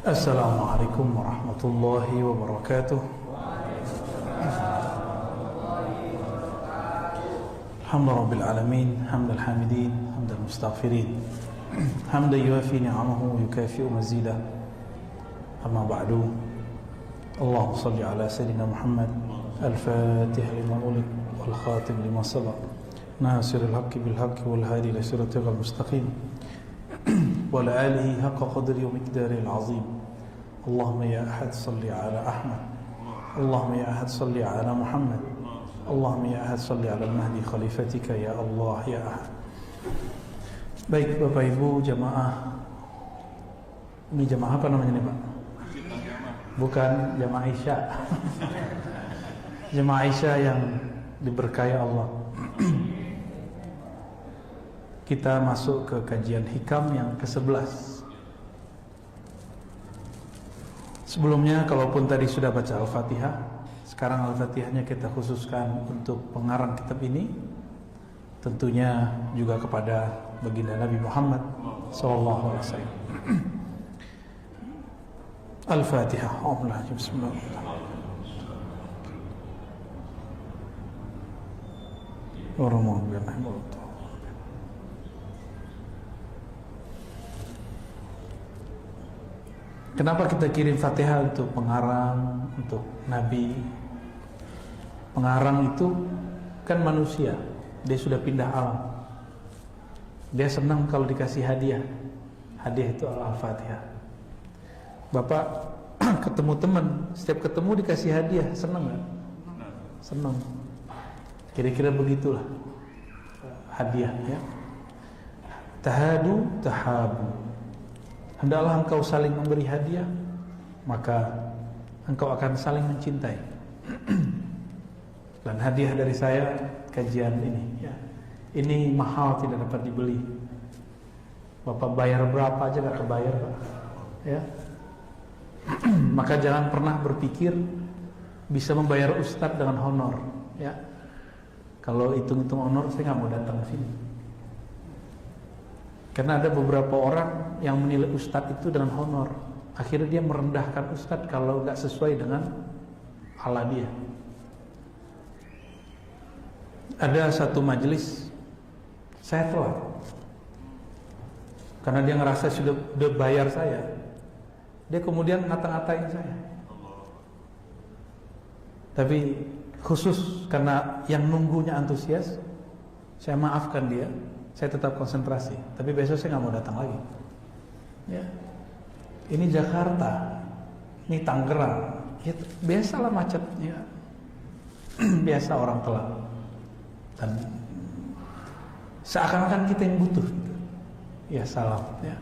Assalamualaikum warahmatullahi wabarakatuh. Alhamdulillah alamin, hamdal hamidin, hamdal mustaghfirin, hamdan yuwafi ni'amahu wa yukafi'u mazidah. Amma ba'du. Allahumma salli ala sayyidina Muhammad al-fatih lima ulik wal khatim lima sabaq nasiril haqqi bil haqqi wal hadi ila siratil mustaqim wa ala alihi haqqa qadri wa miqdaril azim. Allahumma ya ahad salli ala Ahmad, Allahumma ya ahad salli ala Muhammad, Allahumma ya ahad salli ala al-mahdi khalifatika ya Allah ya ahad. Baik Bapak Ibu jamaah, ini jamaah apa namanya nih Pak? Bukan jamaah Isya. Jamaah Isya yang diberkahi Allah. Kita masuk ke kajian hikam yang ke-11. Sebelumnya, kalaupun tadi sudah baca Al-Fatihah, sekarang Al-Fatihahnya kita khususkan untuk pengarang kitab ini, tentunya juga kepada baginda Nabi Muhammad SAW. Al-Fatihah. Bismillahirrahmanirrahim. Kenapa kita kirim Fatihah untuk pengarang, untuk Nabi? Pengarang itu kan manusia, dia sudah pindah alam. Dia senang kalau dikasih hadiah. Hadiah itu Al-Fatihah. Bapak ketemu teman, setiap ketemu dikasih hadiah, senang nggak? Senang. Kira-kira begitulah hadiah, ya. Tahadu tahabu. Hendaklah engkau saling memberi hadiah, maka engkau akan saling mencintai. Dan hadiah dari saya kajian ini, ya. Ini mahal, tidak dapat dibeli. Bapak bayar berapa aja gak kebayar, Pak. Ya. Maka jangan pernah berpikir bisa membayar ustadz dengan honor, ya. Kalau hitung-hitung honor, saya nggak mau datang ke sini. Karena ada beberapa orang yang menilai ustadz itu dengan honor. Akhirnya dia merendahkan ustadz kalau nggak sesuai dengan ala dia. Ada satu majelis, saya telat. Karena dia ngerasa sudah bayar saya. Dia kemudian ngata-ngatain saya. Tapi khusus karena yang nunggunya antusias, saya maafkan dia. Saya tetap konsentrasi, tapi besok saya nggak mau datang lagi. Ya, ini Jakarta, ini Tangerang, ya, biasalah macetnya, biasa orang telat, dan seakan-akan kita yang butuh. Gitu. Ya salam. Ya.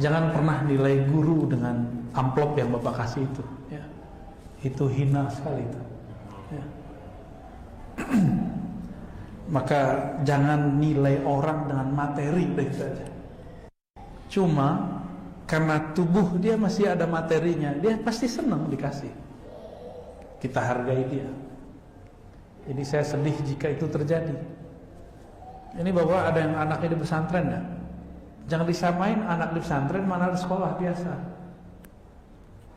Jangan pernah nilai guru dengan amplop yang Bapak kasih itu. Ya. Itu hina sekali itu. Ya. Maka jangan nilai orang dengan materi baik saja. Cuma karena tubuh dia masih ada materinya, dia pasti senang dikasih. Kita hargai dia. Jadi saya sedih jika itu terjadi. Ini Bapak ada yang anaknya di pesantren ya? Jangan disamain anak di pesantren mana di sekolah biasa.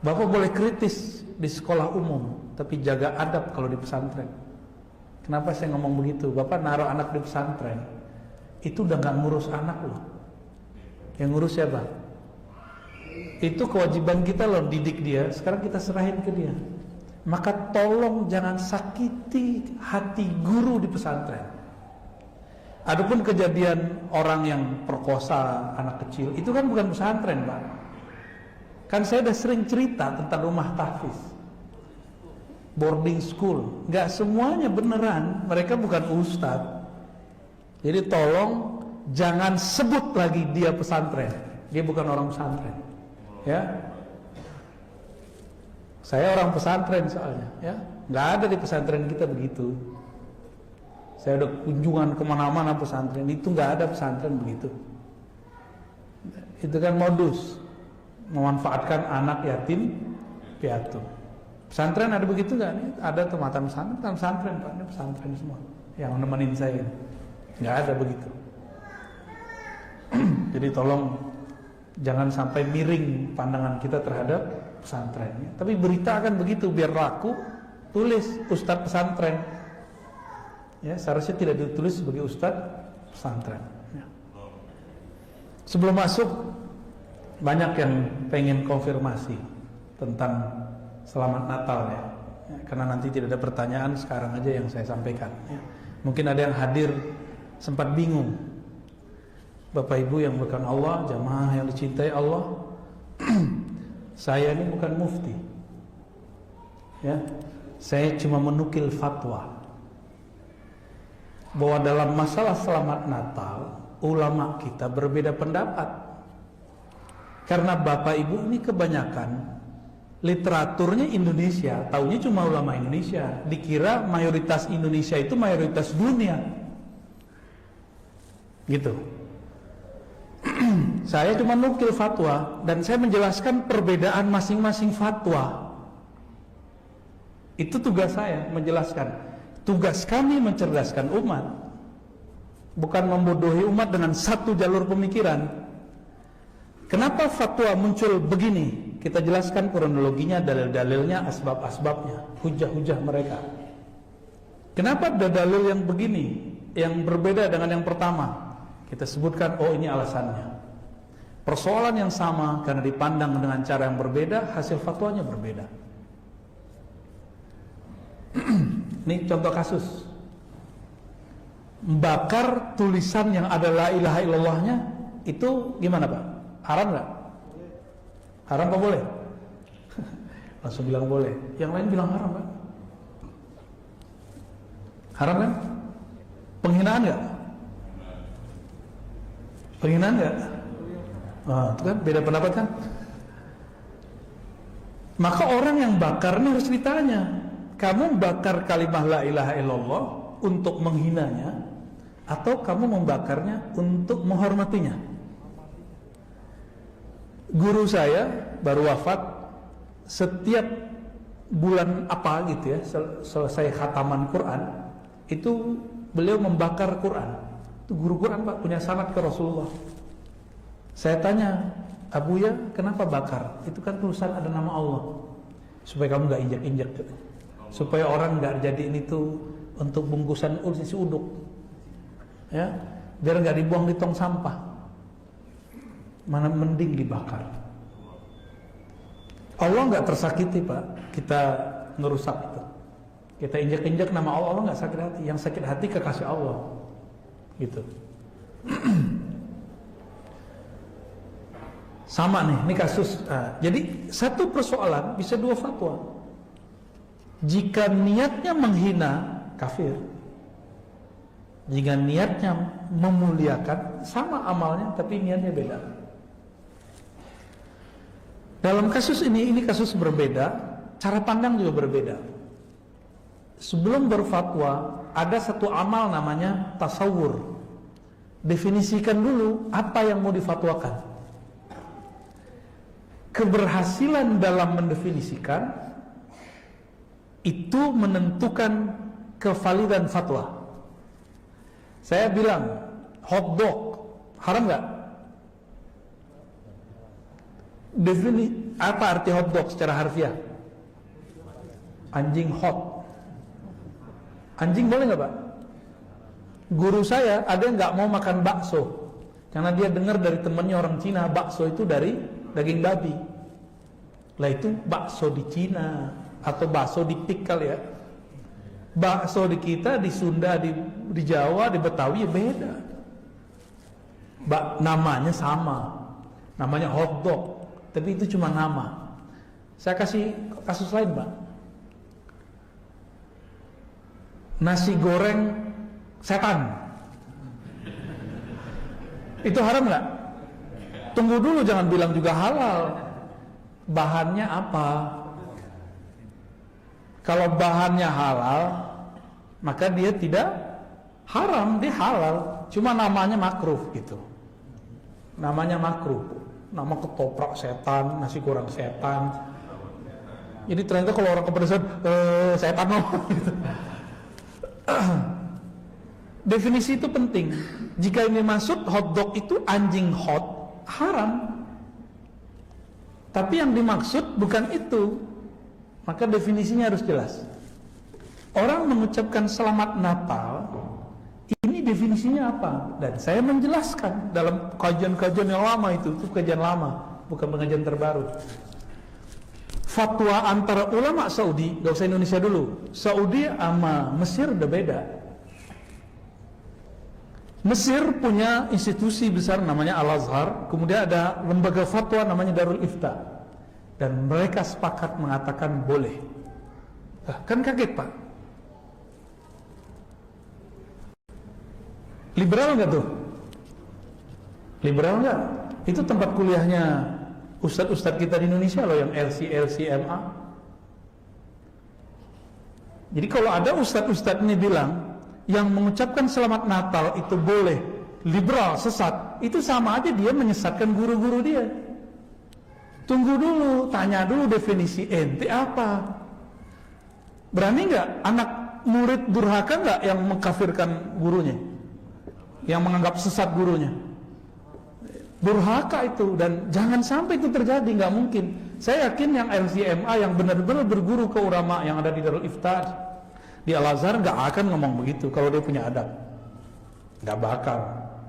Bapak boleh kritis di sekolah umum, tapi jaga adab kalau di pesantren. Kenapa saya ngomong begitu? Bapak naruh anak di pesantren, itu udah gak ngurus anak loh. Yang ngurus siapa? Itu kewajiban kita loh, didik dia. Sekarang kita serahin ke dia. Maka tolong jangan sakiti hati guru di pesantren. Adapun kejadian orang yang perkosa anak kecil, itu kan bukan pesantren Pak. Kan saya udah sering cerita tentang rumah tahfiz, boarding school, nggak semuanya beneran, mereka bukan ustadz. Jadi tolong jangan sebut lagi dia pesantren, dia bukan orang pesantren, ya. Saya orang pesantren soalnya, ya, nggak ada di pesantren kita begitu. Saya udah kunjungan kemana-mana pesantren, itu nggak ada pesantren begitu. Itu kan modus memanfaatkan anak yatim piatu. Pesantren ada begitu nggak? Ada tuh mantan pesantren Pak, ini pesantren semua yang nemenin saya. Nggak ada begitu. Jadi tolong jangan sampai miring pandangan kita terhadap pesantren. Tapi berita akan begitu, biar laku, tulis Ustadz pesantren. Ya, seharusnya tidak ditulis sebagai Ustadz pesantren. Ya. Sebelum masuk, banyak yang pengen konfirmasi tentang Selamat Natal ya. Karena nanti tidak ada pertanyaan, sekarang aja yang saya sampaikan. Ya. Mungkin ada yang hadir sempat bingung. Bapak Ibu yang bukan Allah, jamaah yang dicintai Allah, saya ini bukan mufti, ya, saya cuma menukil fatwa bahwa dalam masalah Selamat Natal ulama kita berbeda pendapat. Karena Bapak Ibu ini kebanyakan literaturnya Indonesia, taunya cuma ulama Indonesia, dikira mayoritas Indonesia itu mayoritas dunia, gitu. Saya cuma nukil fatwa dan saya menjelaskan perbedaan masing-masing fatwa. Itu tugas saya, menjelaskan. Tugas kami mencerdaskan umat, bukan membodohi umat dengan satu jalur pemikiran. Kenapa fatwa muncul begini? Kita jelaskan kronologinya, dalil-dalilnya, asbab-asbabnya, hujah-hujah mereka. Kenapa ada dalil yang begini, yang berbeda dengan yang pertama? Kita sebutkan, oh ini alasannya. Persoalan yang sama, karena dipandang dengan cara yang berbeda, hasil fatwanya berbeda. Ini contoh kasus. Membakar tulisan yang ada la ilaha illallahnya, itu gimana Pak? Haram gak? Haram apa boleh? Langsung bilang boleh. Yang lain bilang haram Pak. Haram kan? Penghinaan gak? Penghinaan gak? Nah, itu kan beda pendapat kan? Maka orang yang bakar ini harus ditanya, kamu bakar kalimah la ilaha illallah untuk menghinanya, atau kamu membakarnya untuk menghormatinya? Guru saya baru wafat, setiap bulan apa gitu ya, selesai khataman Quran, itu beliau membakar Quran. Itu guru Quran Pak, punya sanad ke Rasulullah. Saya tanya, Abu ya, kenapa bakar? Itu kan tulisan ada nama Allah, supaya kamu gak injak-injak, supaya orang gak jadi ini tuh untuk bungkusan isi uduk, ya, biar gak dibuang di tong sampah. Mana mending dibakar. Allah gak tersakiti Pak, kita ngerusak itu. Kita injak-injak nama Allah, Allah gak sakit hati. Yang sakit hati kekasih Allah, gitu. Sama nih, ini kasus. Jadi satu persoalan bisa dua fatwa. Jika niatnya menghina, kafir. Jika niatnya memuliakan, sama amalnya tapi niatnya beda. Dalam kasus ini kasus berbeda, cara pandang juga berbeda. Sebelum berfatwa, ada satu amal namanya tasawur. Definisikan dulu apa yang mau difatwakan. Keberhasilan dalam mendefinisikan itu menentukan kevalidan fatwa. Saya bilang hotdog haram nggak? Apa arti hotdog secara harfiah? Anjing hot. Anjing boleh nggak Pak? Guru saya ada yang nggak mau makan bakso karena dia dengar dari temannya orang Cina bakso itu dari daging babi. Lah itu bakso di Cina atau bakso di Pikal ya. Bakso di kita, di Sunda, di Jawa, di Betawi ya beda. Namanya sama, namanya hotdog, tapi itu cuma nama. Saya kasih kasus lain Pak. Nasi goreng setan, itu haram nggak? Tunggu dulu, jangan bilang juga halal. Bahannya apa? Kalau bahannya halal, maka dia tidak haram, dia halal. Cuma namanya makruh gitu. Namanya makruh. Nama ketoprak setan, nasi goreng setan. Jadi ternyata kalau orang kepedesan setan loh gitu. definisi itu penting. Jika ini maksud hotdog itu anjing hot, haram. Tapi yang dimaksud bukan itu, maka definisinya harus jelas. Orang mengucapkan selamat Natal, ini definisinya apa? Dan saya menjelaskan dalam kajian-kajian yang lama itu kajian lama, bukan pengajian terbaru. Fatwa antara ulama Saudi, gak usah Indonesia dulu, Saudi sama Mesir udah beda. Mesir punya institusi besar namanya Al-Azhar, kemudian ada lembaga fatwa namanya Darul Ifta, dan mereka sepakat mengatakan boleh. Kan kaget Pak? Liberal nggak tuh? Liberal nggak? Itu tempat kuliahnya ustadz-ustadz kita di Indonesia loh, yang LC, MA. Jadi kalau ada ustadz-ustadz ini bilang yang mengucapkan selamat Natal itu boleh, liberal, sesat, itu sama aja dia menyesatkan guru-guru dia. Tunggu dulu, tanya dulu definisi ente apa. Berani nggak anak murid durhaka nggak yang mengkafirkan gurunya, yang menganggap sesat gurunya? Durhaka itu, dan jangan sampai itu terjadi, nggak mungkin. Saya yakin yang LCMA yang benar-benar berguru ke ulama yang ada di Darul Ifta, di Al-Azhar, nggak akan ngomong begitu kalau dia punya adab. Nggak bakal.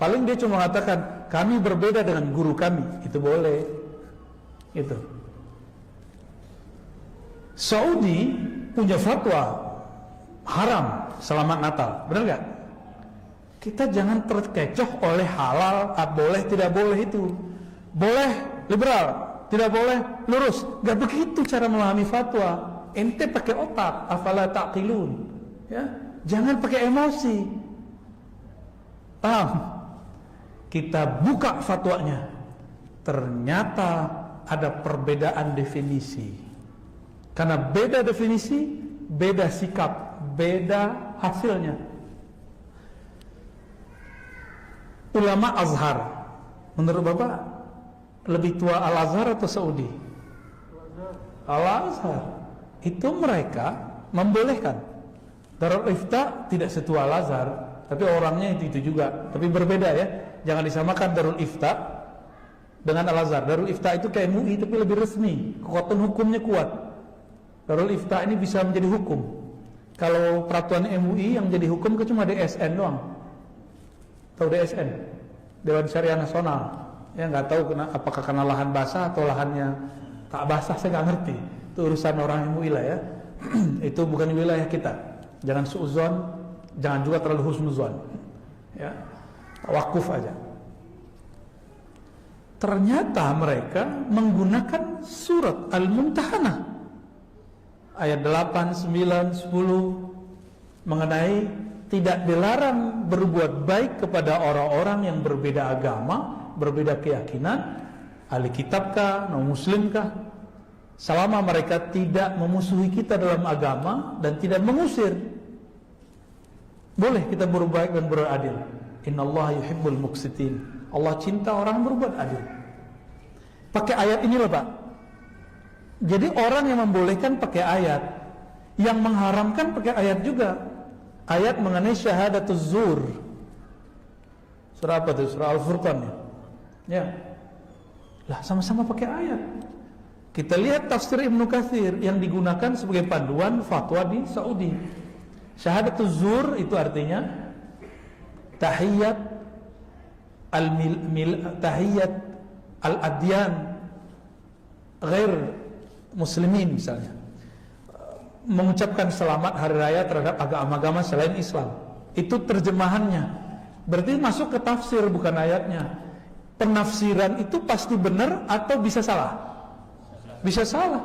Paling dia cuma mengatakan kami berbeda dengan guru kami, itu boleh. Itu. Saudi punya fatwa haram selamat Natal, benar nggak? Kita jangan terkecoh oleh halal, boleh tidak boleh itu. Boleh liberal, tidak boleh lurus. Nggak begitu cara memahami fatwa. Ente pakai otak, afala taqilun, ya, jangan pakai emosi. Paham? Kita buka fatwanya, ternyata ada perbedaan definisi. Karena beda definisi, beda sikap, beda hasilnya. Ulama Azhar, menurut Bapak lebih tua Al-Azhar atau Saudi? Al-Azhar. Itu mereka membolehkan. Darul Ifta tidak setua Al-Azhar, tapi orangnya itu juga, tapi berbeda ya. Jangan disamakan Darul Ifta dengan Al-Azhar. Darul Ifta itu kayak MUI tapi lebih resmi, kekuatan hukumnya kuat. Darul Ifta ini bisa menjadi hukum. Kalau peraturan MUI yang jadi hukum cuma DSN doang. Tahu DSN? Dewan Syariah Nasional. Ya nggak tahu apakah karena lahan basah atau lahannya tak basah, saya nggak ngerti. Itu urusan orang MUI lah ya. Itu bukan wilayah kita. Jangan suuzon, jangan juga terlalu husnuzon. Ya, wakuf aja. Ternyata mereka menggunakan surat Al-Mumtahanah ayat 8, 9, 10 mengenai tidak dilarang berbuat baik kepada orang-orang yang berbeda agama, berbeda keyakinan, ahli kitabkah, non-muslimkah, selama mereka tidak memusuhi kita dalam agama dan tidak mengusir. Boleh kita berbuat baik dan beradil. Innallaha yuhibbul muqsitin. Allah cinta orang berbuat adil. Pakai ayat ini loh Pak. Jadi orang yang membolehkan pakai ayat, yang mengharamkan pakai ayat juga. Ayat mengenai syahadatuz zur. Surah apa itu? Surah Al-Furqan ya. Ya. Lah sama-sama pakai ayat. Kita lihat tafsir Ibnu Katsir yang digunakan sebagai panduan fatwa di Saudi. Syahadatuz zur itu artinya tahiyat tahiyat al-adyan ghair muslimin misalnya. Mengucapkan selamat hari raya terhadap agama-agama selain Islam. Itu terjemahannya. Berarti masuk ke tafsir bukan ayatnya. Penafsiran itu pasti benar atau bisa salah? Bisa salah.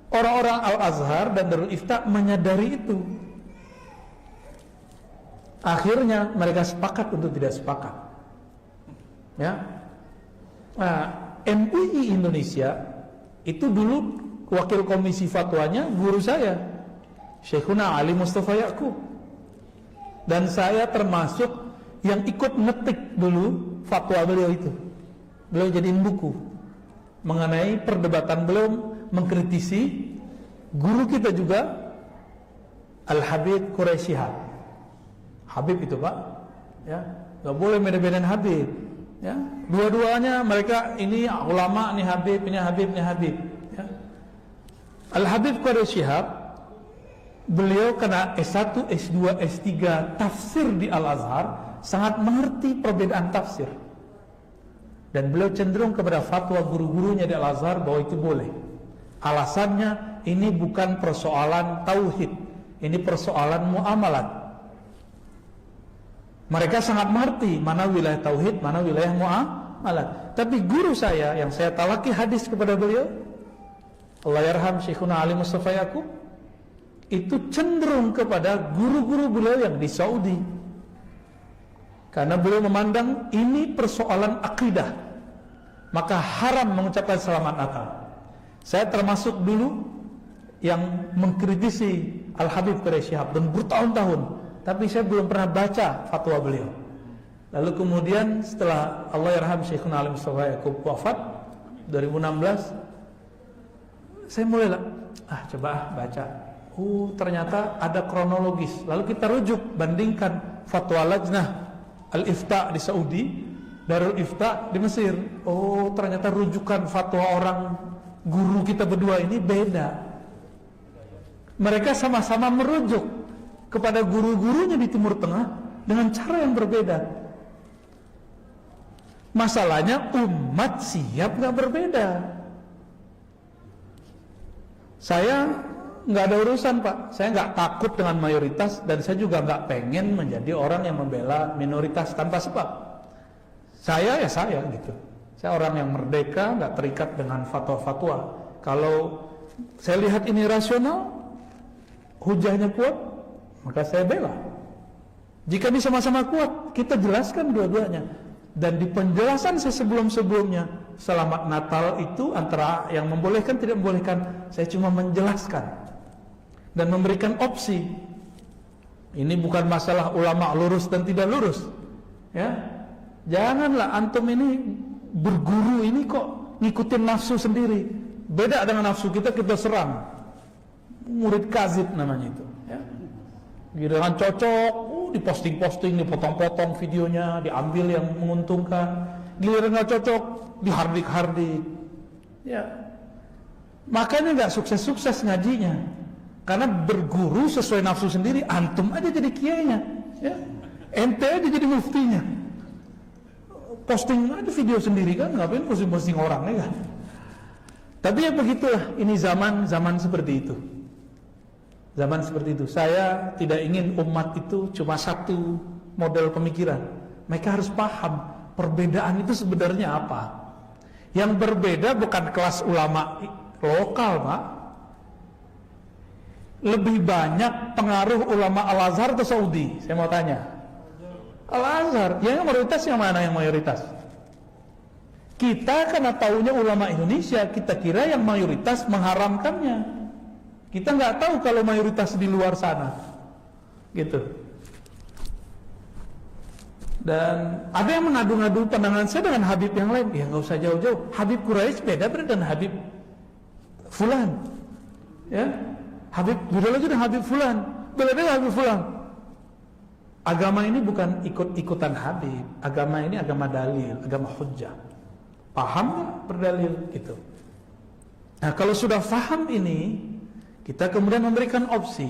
Orang-orang Al-Azhar dan Darul Ifta menyadari itu. Akhirnya mereka sepakat untuk tidak sepakat. Ya. Nah, MUI Indonesia itu dulu wakil komisi fatwanya guru saya, Syekhuna Ali Mustafa Ya'qub. Dan saya termasuk yang ikut ngetik dulu fatwa beliau itu. Beliau jadiin buku mengenai perdebatan beliau mengkritisi guru kita juga Al-Habib Quraisyihab, Habib itu Pak, ya, nggak boleh beda-bedain Habib, ya. Dua-duanya mereka ini ulama, ini Habib, ini Habib, ini Habib. Ya. Al Habib Quraish Shihab, beliau kena S1, S2, S3 tafsir di Al Azhar, sangat mengerti perbedaan tafsir. Dan beliau cenderung kepada fatwa guru-gurunya di Al Azhar bahwa itu boleh. Alasannya ini bukan persoalan tauhid, ini persoalan muamalat. Mereka sangat mengerti mana wilayah tauhid, mana wilayah muamalat. Tapi guru saya yang saya talaki hadis kepada beliau, Allah yarham Syekhuna Ali Mustafa Yaqub, itu cenderung kepada guru-guru beliau yang di Saudi. Karena beliau memandang ini persoalan akidah, maka haram mengucapkan selamat Natal. Saya termasuk dulu yang mengkritisi Al Habib Quraish Shihab dan bertahun-tahun, tapi saya belum pernah baca fatwa beliau. Lalu kemudian setelah Allah yarham Syekhuna Ali Mustafa Yaqub wafat 2016, saya mulailah coba baca. Ternyata ada kronologis. Lalu kita rujuk, bandingkan fatwa Lajnah Al-Ifta di Saudi, Darul Ifta di Mesir. Ternyata rujukan fatwa orang guru kita berdua ini beda. Mereka sama-sama merujuk kepada guru-gurunya di Timur Tengah dengan cara yang berbeda. Masalahnya umat siap nggak berbeda. Saya nggak ada urusan Pak. Saya nggak takut dengan mayoritas, dan saya juga nggak pengen menjadi orang yang membela minoritas tanpa sebab. Saya ya saya gitu. Saya orang yang merdeka, nggak terikat dengan fatwa-fatwa. Kalau saya lihat ini rasional, hujahnya kuat, maka saya bela. Jika ini sama-sama kuat, kita jelaskan dua-duanya. Dan di penjelasan saya sebelum-sebelumnya, selamat Natal itu antara yang membolehkan tidak membolehkan, saya cuma menjelaskan dan memberikan opsi. Ini bukan masalah ulama lurus dan tidak lurus, ya. Janganlah antum ini berguru ini kok ngikutin nafsu sendiri. Beda dengan nafsu kita serang. Murid kazib namanya itu, ya. Giliran cocok, diposting-posting, dipotong-potong videonya, diambil yang menguntungkan. Giliran nggak cocok, dihardik-hardik, ya. Makanya nggak sukses-sukses ngajinya, karena berguru sesuai nafsu sendiri. Antum aja jadi kiainya, ya. Ente aja jadi muftinya. Posting aja video sendiri kan, ngapain posting-posting orang, ya kan? Tapi ya begitulah, ini zaman seperti itu. Zaman seperti itu. Saya tidak ingin umat itu cuma satu model pemikiran. Mereka harus paham perbedaan itu sebenarnya apa. Yang berbeda bukan kelas ulama lokal, Pak. Lebih banyak pengaruh ulama Al-Azhar atau Saudi? Saya mau tanya. Al-Azhar. Yang mayoritas yang mana yang mayoritas? Kita karena taunya ulama Indonesia, kita kira yang mayoritas mengharamkannya. Kita nggak tahu kalau mayoritas di luar sana, gitu. Dan ada yang mengadu-ngadu pandangan saya dengan Habib yang lain. Ya nggak usah jauh-jauh. Habib Quraish beda dengan Habib Fulan, ya. Habib beda lagi dengan Habib Fulan, beda dengan Habib Fulan. Agama ini bukan ikut-ikutan Habib. Agama ini agama dalil, agama hujjah. Paham nggak berdalil, gitu. Nah kalau sudah paham ini, kita kemudian memberikan opsi.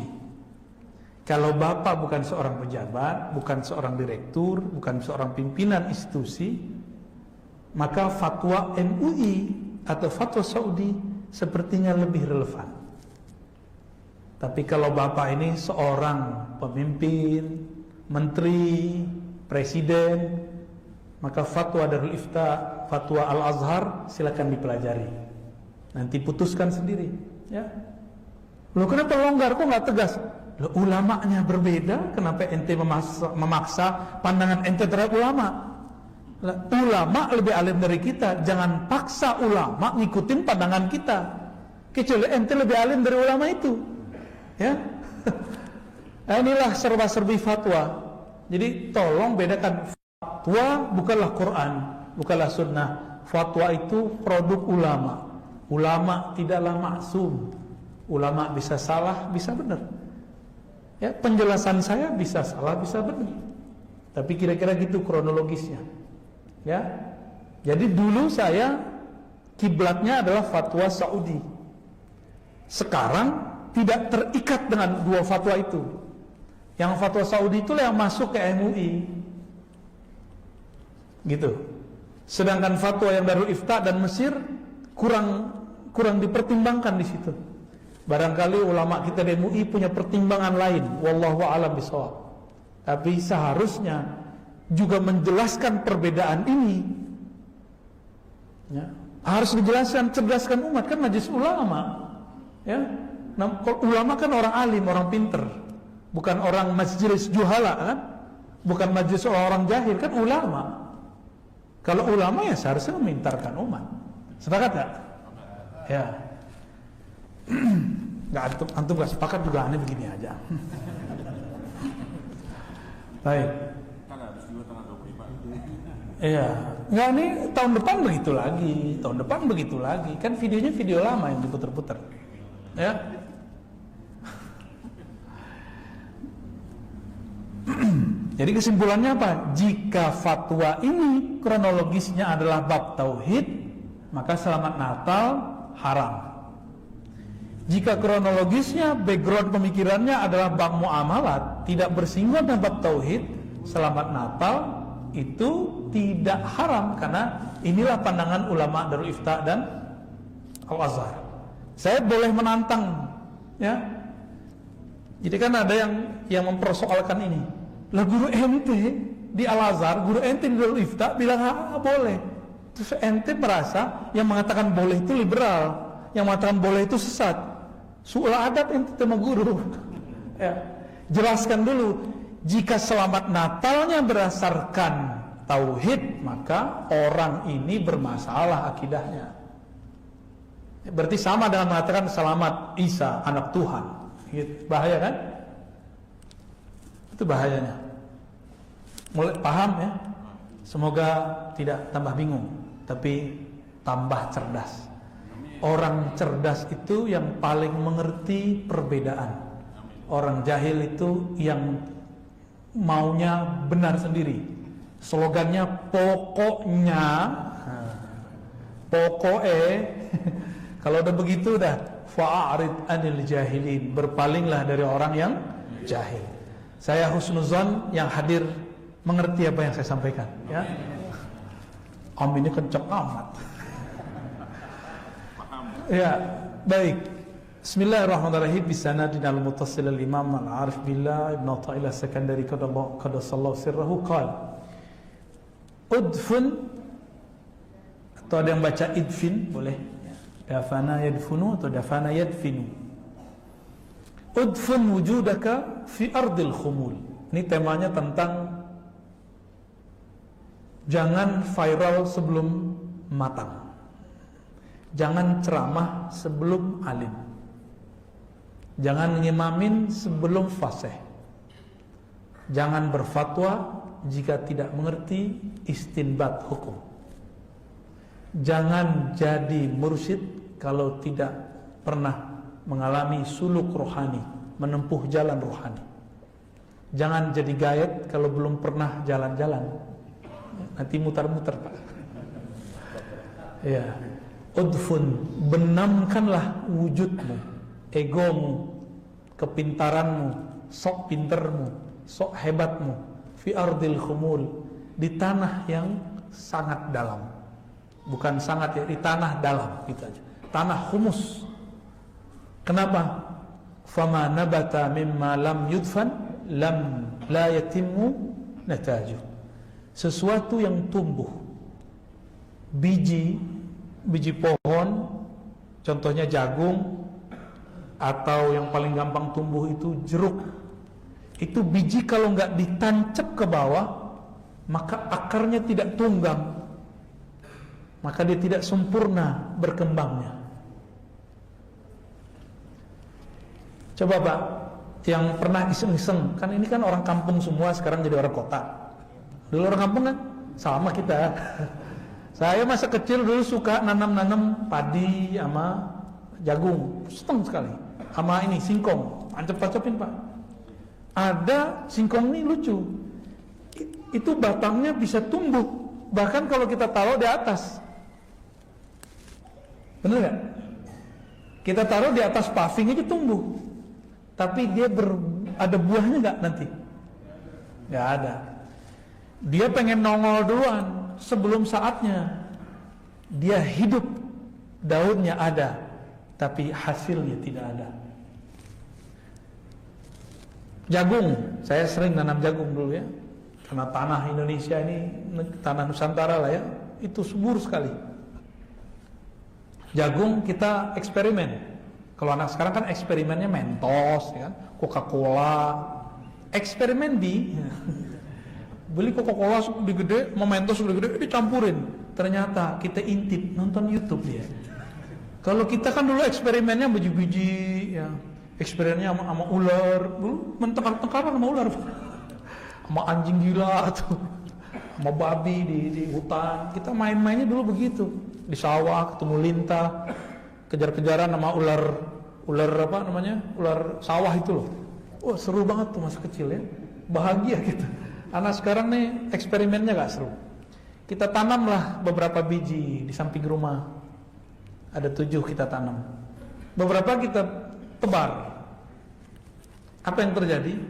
Kalau bapak bukan seorang pejabat, bukan seorang direktur, bukan seorang pimpinan institusi, maka fatwa MUI atau fatwa Saudi sepertinya lebih relevan. Tapi kalau bapak ini seorang pemimpin, menteri, presiden, maka fatwa Darul Ifta, fatwa Al-Azhar silakan dipelajari. Nanti putuskan sendiri, ya. Loh kenapa longgar, kok nggak tegas? Loh ulamanya berbeda, kenapa ente memaksa pandangan ente terhadap ulama? Ulama lebih alim dari kita, jangan paksa ulama ngikutin pandangan kita. Kecuali ente lebih alim dari ulama itu, ya. Nah, inilah serba-serbi fatwa. Jadi tolong bedakan, fatwa bukanlah Quran, bukanlah sunnah. Fatwa itu produk ulama. Ulama tidaklah maksum. Ulama bisa salah, bisa benar. Ya, penjelasan saya bisa salah, bisa benar. Tapi kira-kira gitu kronologisnya. Ya. Jadi dulu saya kiblatnya adalah fatwa Saudi. Sekarang tidak terikat dengan dua fatwa itu. Yang fatwa Saudi itulah yang masuk ke MUI. Gitu. Sedangkan fatwa yang Darul Ifta dan Mesir kurang dipertimbangkan di situ. Barangkali ulama kita di MUI punya pertimbangan lain, wallahu a'lam bishawab. Tapi seharusnya juga menjelaskan perbedaan ini. Ya, harus dijelaskan, cerdaskan umat, kan majelis ulama. Ya, nah, ulama kan orang alim, orang pinter, bukan orang majelis juhala kan, bukan majelis orang jahil, kan ulama. Kalau ulama ya seharusnya memintarkan umat. Sepakat gak? Ya. Nggak, antum gak sepakat juga, aneh begini aja. Baik. Iya, nggak, nih tahun depan begitu lagi, kan videonya video lama yang diputer-puter, ya. Jadi kesimpulannya apa? Jika fatwa ini kronologisnya adalah bab tauhid, maka selamat Natal haram. Jika kronologisnya, background pemikirannya adalah bab muamalat, tidak bersinggungan dengan bab tauhid, selamat Natal itu tidak haram, karena inilah pandangan ulama Darul Ifta dan Al-Azhar. Saya boleh menantang, ya. Jadi kan ada yang mempersoalkan ini. Lah guru ente di Al-Azhar, guru ente di Darul Ifta bilang boleh. Terus ente merasa yang mengatakan boleh itu liberal, yang mengatakan boleh itu sesat. Soal adab ente sama guru. Ya. Jelaskan dulu, jika selamat Natalnya berdasarkan tauhid, maka orang ini bermasalah akidahnya. Berarti sama dengan mengatakan selamat Isa anak Tuhan. Bahaya kan? Itu bahayanya. Mulai paham ya? Semoga tidak tambah bingung, tapi tambah cerdas. Orang cerdas itu yang paling mengerti perbedaan. Orang jahil itu yang maunya benar sendiri. Slogannya pokoknya, kalau udah begitu udah fa'arid anil jahilin, berpalinglah dari orang yang jahil. Saya husnuzon yang hadir mengerti apa yang saya sampaikan, ya. Aminnya kenceng amat. Ya, baik. Bismillahirrahmanirrahim. Bisanadina al-muttasil al-imam al-arif billah Ibn Athaillah Sekandari qadasallahu sirrahu qala udfun, atau ada yang baca idfin, boleh. Dafana yadfunu atau dafana yadfinu. Udfun wujudaka fi ardil khumul. Ini temanya tentang jangan viral sebelum matang. Jangan ceramah sebelum alim. Jangan ngimamin sebelum fasih. Jangan berfatwa jika tidak mengerti istinbat hukum. Jangan jadi mursyid kalau tidak pernah mengalami suluk rohani, menempuh jalan rohani. Jangan jadi gayet kalau belum pernah jalan-jalan. Nanti mutar-mutar, Pak. Ya. Udfun, benamkanlah wujudmu, egomu, kepintaranmu, sok pintermu, sok hebatmu, fi ardil khumul, di tanah yang sangat dalam. Bukan sangat ya, di tanah dalam, gitu aja. Tanah humus. Kenapa? Fama nabata mimma lam yudfan lam la yatimmu nataju. Sesuatu yang tumbuh, biji pohon, contohnya jagung, atau yang paling gampang tumbuh itu jeruk. Itu biji kalau nggak ditancap ke bawah, maka akarnya tidak tunggang, maka dia tidak sempurna berkembangnya. Coba Pak, yang pernah iseng-iseng, kan ini kan orang kampung semua sekarang jadi orang kota. Dulu orang kampung kan sama kita. Saya masa kecil dulu suka nanam padi sama jagung, seneng sekali. Sama ini singkong, tancap-tancapin Pak. Ada singkong ini lucu, itu batangnya bisa tumbuh, bahkan kalau kita taruh di atas. Bener gak? Kita taruh di atas paving itu tumbuh, tapi dia ada buahnya gak nanti? Gak ada. Dia pengen nongol duluan sebelum saatnya. Dia hidup, daunnya ada, tapi hasilnya tidak ada. Jagung, saya sering nanam jagung dulu ya, karena tanah Indonesia ini, tanah Nusantara lah ya, itu subur sekali. Jagung kita eksperimen. Kalau anak sekarang kan eksperimennya Mentos, ya kan? Coca-Cola. Eksperimen beli Coca-Cola gede-gede, Mentos gede-gede, dicampurin. Ternyata kita intip nonton YouTube ya. Kalau kita kan dulu eksperimennya biji-biji, ya, eksperimennya sama ular, dulu mentekar-tekaran sama ular, sama anjing gila atau sama babi di hutan. Kita main-mainnya dulu begitu, di sawah ketemu lintah, kejar-kejaran sama ular apa namanya, ular sawah itu loh. Wah seru banget tuh masa kecil ya, bahagia gitu. Anak sekarang nih eksperimennya gak seru. Kita tanamlah beberapa biji di samping rumah, ada 7 kita tanam, beberapa kita tebar. Apa yang terjadi?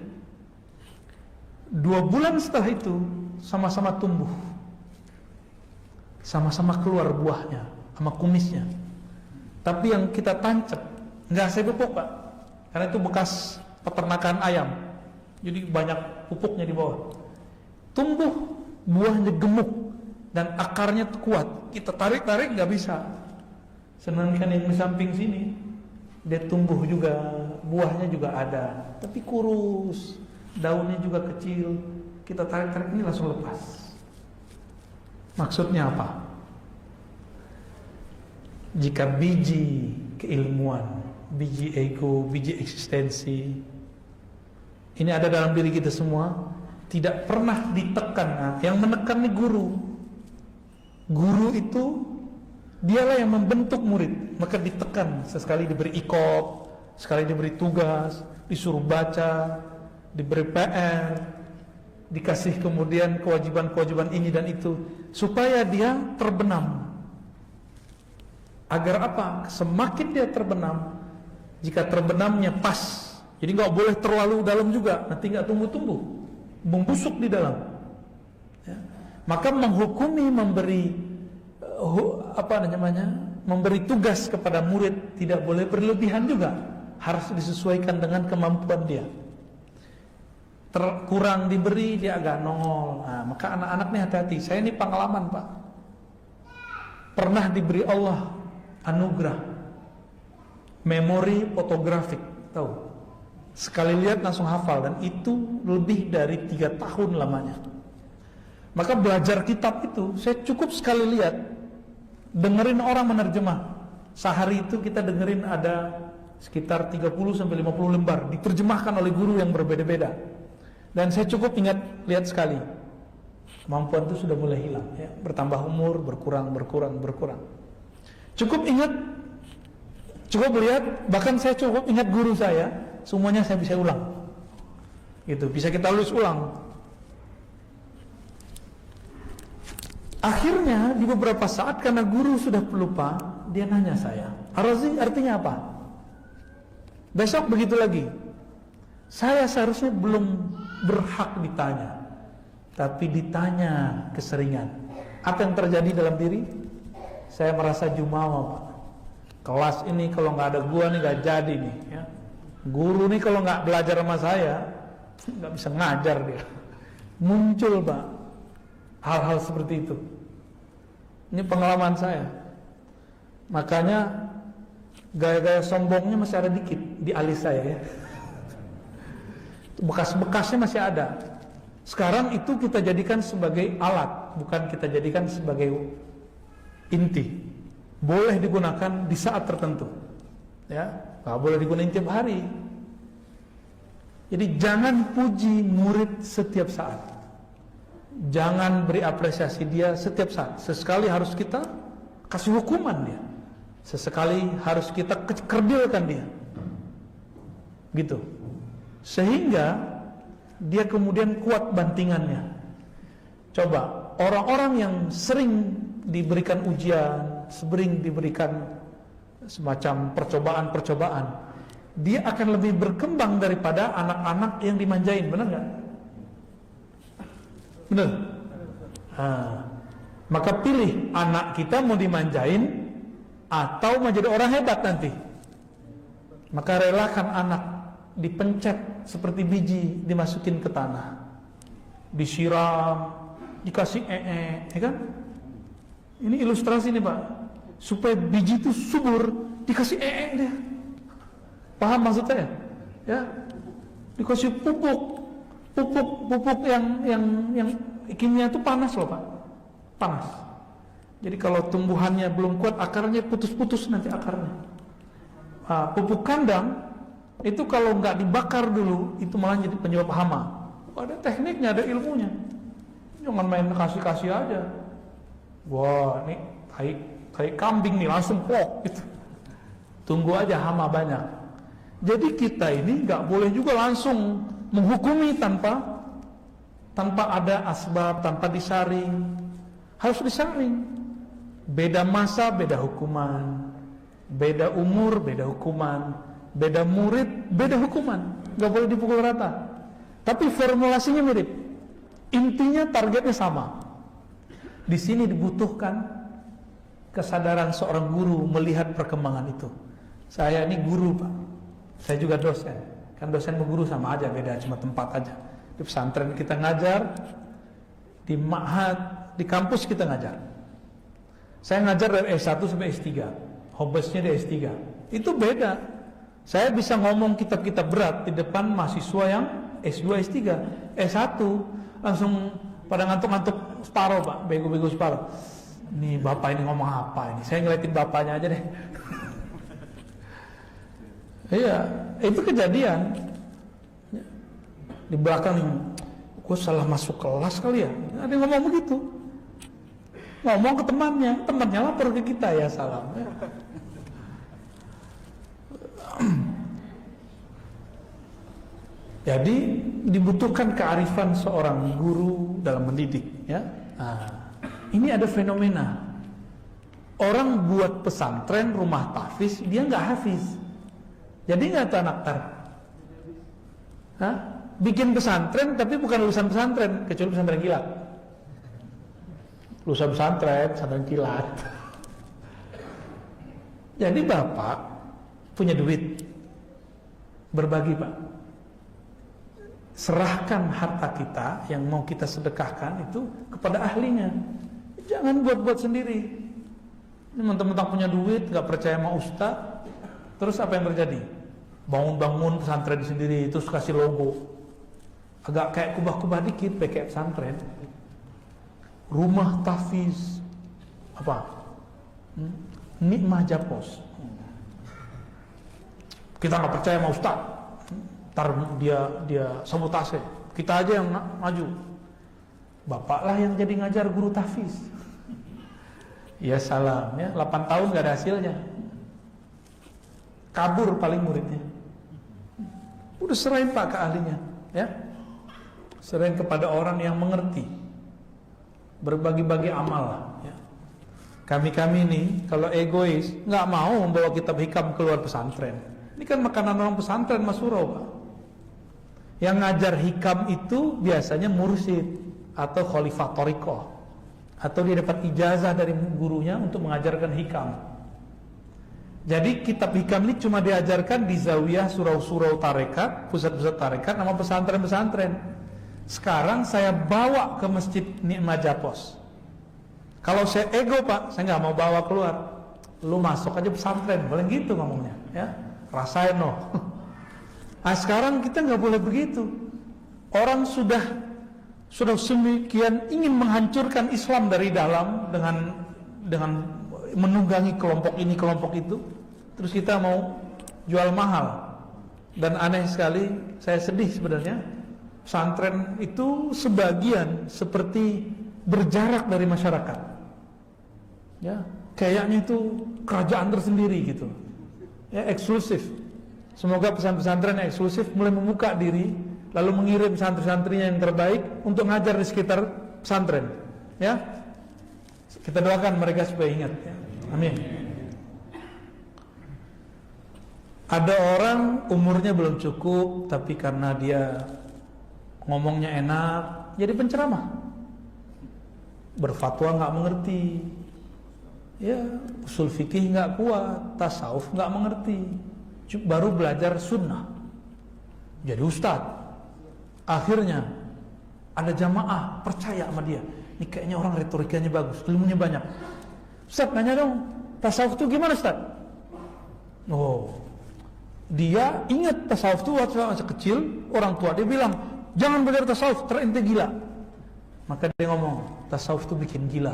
2 bulan setelah itu sama-sama tumbuh, sama-sama keluar buahnya sama kumisnya. Tapi yang kita tancap nggak saya pupuk Pak, karena itu bekas peternakan ayam, jadi banyak pupuknya di bawah. Tumbuh, buahnya gemuk dan akarnya kuat. Kita tarik-tarik nggak bisa. Sedangkan yang di samping sini dia tumbuh juga, buahnya juga ada, tapi kurus, daunnya juga kecil. Kita tarik-tarik ini langsung lepas. Maksudnya apa? Jika biji keilmuan, biji ego, biji eksistensi ini ada dalam diri kita semua, tidak pernah ditekan. Nah, yang menekan nih guru. Guru itu dialah yang membentuk murid, maka ditekan. Sesekali diberi ikop, sekali diberi tugas, disuruh baca, diberi PR, dikasih kemudian kewajiban-kewajiban ini dan itu, supaya dia terbenam. Agar apa? Semakin dia terbenam, jika terbenamnya pas, jadi nggak boleh terlalu dalam juga, nanti nggak tumbuh-tumbuh, membusuk di dalam. Ya. Maka menghukumi, memberi memberi tugas kepada murid tidak boleh berlebihan juga, harus disesuaikan dengan kemampuan dia. Kurang diberi dia agak nongol. Nah, maka anak-anak nih hati-hati. Saya ini pengalaman Pak, pernah diberi Allah anugerah memori fotografik, tahu? Sekali lihat langsung hafal, dan itu lebih dari 3 tahun lamanya. Maka belajar kitab itu saya cukup sekali lihat, dengerin orang menerjemah. Sehari itu kita dengerin ada sekitar 30-50 lembar diterjemahkan oleh guru yang berbeda-beda. Dan saya cukup ingat lihat sekali, kemampuan itu sudah mulai hilang ya. Bertambah umur, berkurang. Cukup ingat, cukup lihat, bahkan saya cukup ingat guru saya, semuanya saya bisa ulang. Gitu, bisa kita lulus ulang. Akhirnya di beberapa saat karena guru sudah pelupa, dia nanya saya, "Ar-Razi artinya apa?" Besok begitu lagi. Saya seharusnya belum berhak ditanya, tapi ditanya keseringan. Apa yang terjadi dalam diri? Saya merasa jumawa Pak. Kelas ini kalau nggak ada gua nih nggak jadi nih ya. Guru nih kalau nggak belajar sama saya nggak bisa ngajar dia. Muncul Pak hal-hal seperti itu. Ini pengalaman saya. Makanya gaya-gaya sombongnya masih ada dikit di alis saya ya. Bekas-bekasnya masih ada. Sekarang itu kita jadikan sebagai alat, bukan kita jadikan sebagai inti. Boleh digunakan di saat tertentu, ya, nggak boleh digunakan tiap hari. Jadi jangan puji murid setiap saat, jangan beri apresiasi dia setiap saat. Sesekali harus kita kasih hukuman dia, sesekali harus kita kerdilkan dia, gitu. Sehingga dia kemudian kuat bantingannya. Coba orang-orang yang sering diberikan ujian, sering diberikan semacam percobaan-percobaan, dia akan lebih berkembang daripada anak-anak yang dimanjain, benar nggak? Benar. Maka pilih anak kita mau dimanjain atau menjadi orang hebat nanti. Maka relakan anak dipencet seperti biji, dimasukin ke tanah, disiram, dikasih ya kan? Ini ilustrasi nih Pak, supaya biji itu subur, dikasih dia. Paham maksudnya? Ya, dikasih pupuk yang kimia itu panas loh Pak, panas. Jadi kalau tumbuhannya belum kuat, akarnya putus-putus nanti akarnya. Pupuk kandang itu kalau nggak dibakar dulu, itu malah jadi penyebab hama. Ada tekniknya, ada ilmunya. Jangan main kasih-kasih aja. Wah, ini tai kambing nih langsung plok gitu. Tunggu aja hama banyak. Jadi kita ini nggak boleh juga langsung menghukumi tanpa ada asbab, tanpa disaring. Harus disaring. Beda masa, beda hukuman. Beda umur, beda hukuman. Beda murid, beda hukuman. Nggak boleh dipukul rata. Tapi formulasinya mirip. Intinya targetnya sama. Di sini dibutuhkan kesadaran seorang guru melihat perkembangan itu. Saya ini guru Pak. Saya juga dosen. Kan dosen sama guru sama aja, beda cuma tempat aja. Di pesantren kita ngajar, di ma'had, di kampus kita ngajar. Saya ngajar dari S1 sampai S3. Hobesnya di S3. Itu beda. Saya bisa ngomong kitab-kitab berat di depan mahasiswa yang S2, S3. S1 langsung pada ngantuk-ngantuk separuh Pak, bego-bego separuh. Nih bapak ini ngomong apa ini? Saya ngeliatin bapaknya aja deh. Iya, itu kejadian. Di belakang, gue salah masuk kelas kali ya. Ada yang ngomong begitu. Ngomong ke temannya lapor ke kita, ya salam. Jadi dibutuhkan kearifan seorang guru dalam mendidik, ya. Ini ada fenomena. Orang buat pesantren, rumah tahfiz, dia nggak hafiz. Jadi nggak tanaktar. Bikin pesantren tapi bukan lulusan pesantren, kecuali pesantren kilat. Lulusan pesantren kilat. Jadi bapak punya duit, berbagi Pak. Serahkan harta kita yang mau kita sedekahkan itu kepada ahlinya. Jangan buat-buat sendiri. Ini mentang-mentang punya duit, gak percaya sama ustaz, terus apa yang terjadi? Bangun-bangun pesantren sendiri, terus kasih logo. Agak kayak kubah-kubah dikit, kayak pesantren. Rumah tahfiz, apa? Nikmah Japos. Kita gak percaya sama ustaz. Ntar dia sabotase. Kita aja yang maju. Bapaklah yang jadi ngajar guru tahfiz. Ya salam ya, 8 tahun gak ada hasilnya. Kabur paling muridnya. Udah serahin Pak ke ahlinya, ya. Serahin kepada orang yang mengerti. Berbagi-bagi amal lah, ya. Kami ini kalau egois nggak mau membawa kitab hikam keluar pesantren. Ini kan makanan orang pesantren Mas Surau Pak. Yang ngajar hikam itu biasanya mursyid atau khalifah thariqah, atau dia dapat ijazah dari gurunya untuk mengajarkan hikam. Jadi kitab hikam ini cuma diajarkan di zawiyah, surau-surau tarekat, pusat-pusat tarekat, nama pesantren-pesantren. Sekarang saya bawa ke masjid Nikmah Japos. Kalau saya ego Pak, saya nggak mau bawa keluar. Lu masuk aja pesantren, boleh gitu ngomongnya, ya. Rasain noh. Nah sekarang kita nggak boleh begitu. Orang sudah semikian ingin menghancurkan Islam dari dalam dengan menunggangi kelompok ini kelompok itu, terus kita mau jual mahal. Dan aneh sekali, saya sedih sebenarnya, pesantren itu sebagian seperti berjarak dari masyarakat, ya, kayaknya itu kerajaan tersendiri gitu, ya, eksklusif. Semoga pesantren eksklusif mulai membuka diri lalu mengirim santri-santrinya yang terbaik untuk ngajar di sekitar pesantren. Ya, kita doakan mereka supaya ingat. Ya. Amin. Ada orang umurnya belum cukup, tapi karena dia ngomongnya enak, jadi penceramah. Berfatwa nggak mengerti, ya usul fikih nggak kuat, tasawuf nggak mengerti, baru belajar sunnah, jadi ustadz. Akhirnya ada jamaah percaya sama dia. Ini kayaknya orang retorikanya bagus, ilmunya banyak. Ustadz nanya dong, tasawuf itu gimana Ustadz? Oh, dia ingat tasawuf itu waktu masih kecil, orang tua dia bilang, jangan belajar tasawuf, ente gila. Maka dia ngomong, tasawuf itu bikin gila.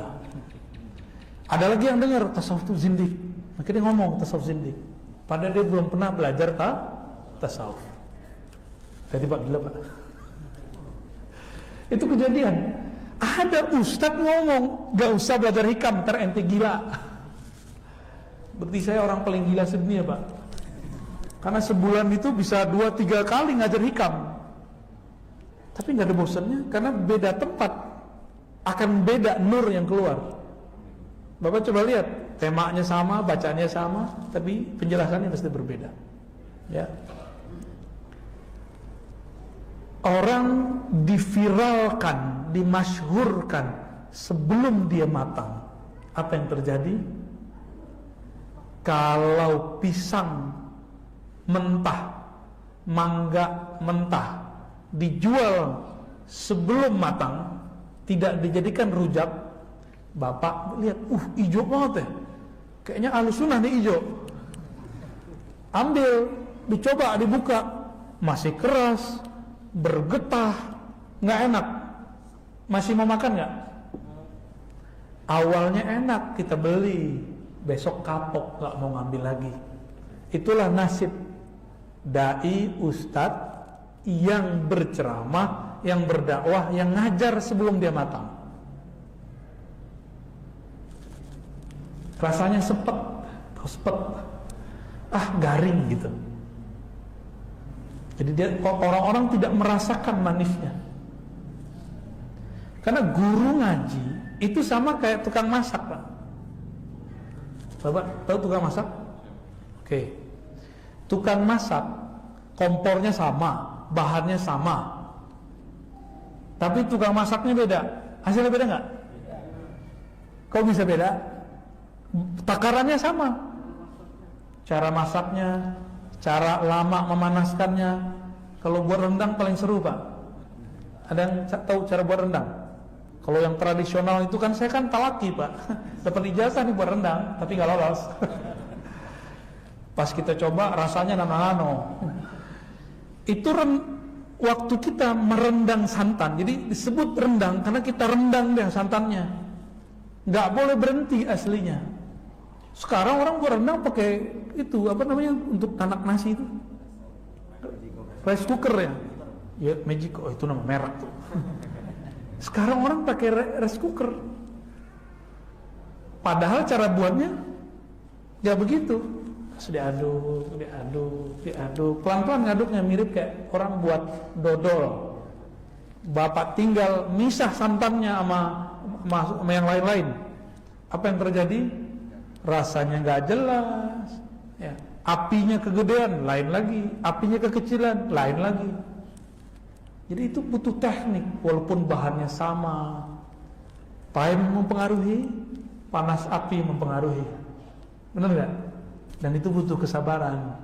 Ada lagi yang dengar, tasawuf itu zindik. Maka dia ngomong, tasawuf zindik. Padahal dia belum pernah belajar tasawuf. Jadi Pak gila Pak. Itu kejadian. Ada ustadz ngomong, gak usah belajar hikam, ntar ente gila. Berarti saya orang paling gila sedunia Pak. Karena sebulan itu bisa 2-3 kali ngajar hikam. Tapi gak ada bosannya, karena beda tempat akan beda nur yang keluar. Bapak coba lihat, temanya sama, bacaannya sama, tapi penjelasannya pasti berbeda. Ya. Orang diviralkan, dimasyhurkan sebelum dia matang. Apa yang terjadi? Kalau pisang mentah, mangga mentah dijual sebelum matang, tidak dijadikan rujak, bapak lihat, hijau banget ya, kayaknya ahlus sunnah nih hijau. Ambil, dicoba, dibuka, masih keras, bergetah, nggak enak. Masih mau makan nggak? Awalnya enak, kita beli, besok kapok, nggak mau ngambil lagi. Itulah nasib dai ustadz yang berceramah, yang berdakwah, yang ngajar sebelum dia matang. Rasanya sepet, garing gitu. Jadi orang-orang tidak merasakan manisnya. Karena guru ngaji itu sama kayak tukang masak, Pak. Bapak tahu tukang masak? Oke. Tukang masak, kompornya sama, bahannya sama, tapi tukang masaknya beda. Hasilnya beda nggak? Kok bisa beda? Takarannya sama, cara masaknya, cara lama memanaskannya. Kalau buat rendang paling seru Pak. Ada yang tahu cara buat rendang? Kalau yang tradisional itu kan, saya kan talaki Pak, dapat ijazah nih buat rendang, tapi nggak lolos. Pas kita coba rasanya nano-nano. Itu waktu kita merendang santan, jadi disebut rendang karena kita rendang deh santannya. Nggak boleh berhenti aslinya. Sekarang orang buat rendang pakai itu apa namanya untuk tanak nasi itu, rice cooker ya. Ya Magic, itu nama merek tuh. Sekarang orang pakai rice cooker. Padahal cara buatnya nggak begitu. Diaduk, pelan-pelan ngaduknya, mirip kayak orang buat dodol. Bapak tinggal misah santannya sama yang lain-lain. Apa yang terjadi? Rasanya nggak jelas. Ya. Apinya kegedean, lain lagi. Apinya kekecilan, lain lagi. Jadi itu butuh teknik, walaupun bahannya sama. Time mempengaruhi, panas api mempengaruhi. Benar nggak? Dan itu butuh kesabaran.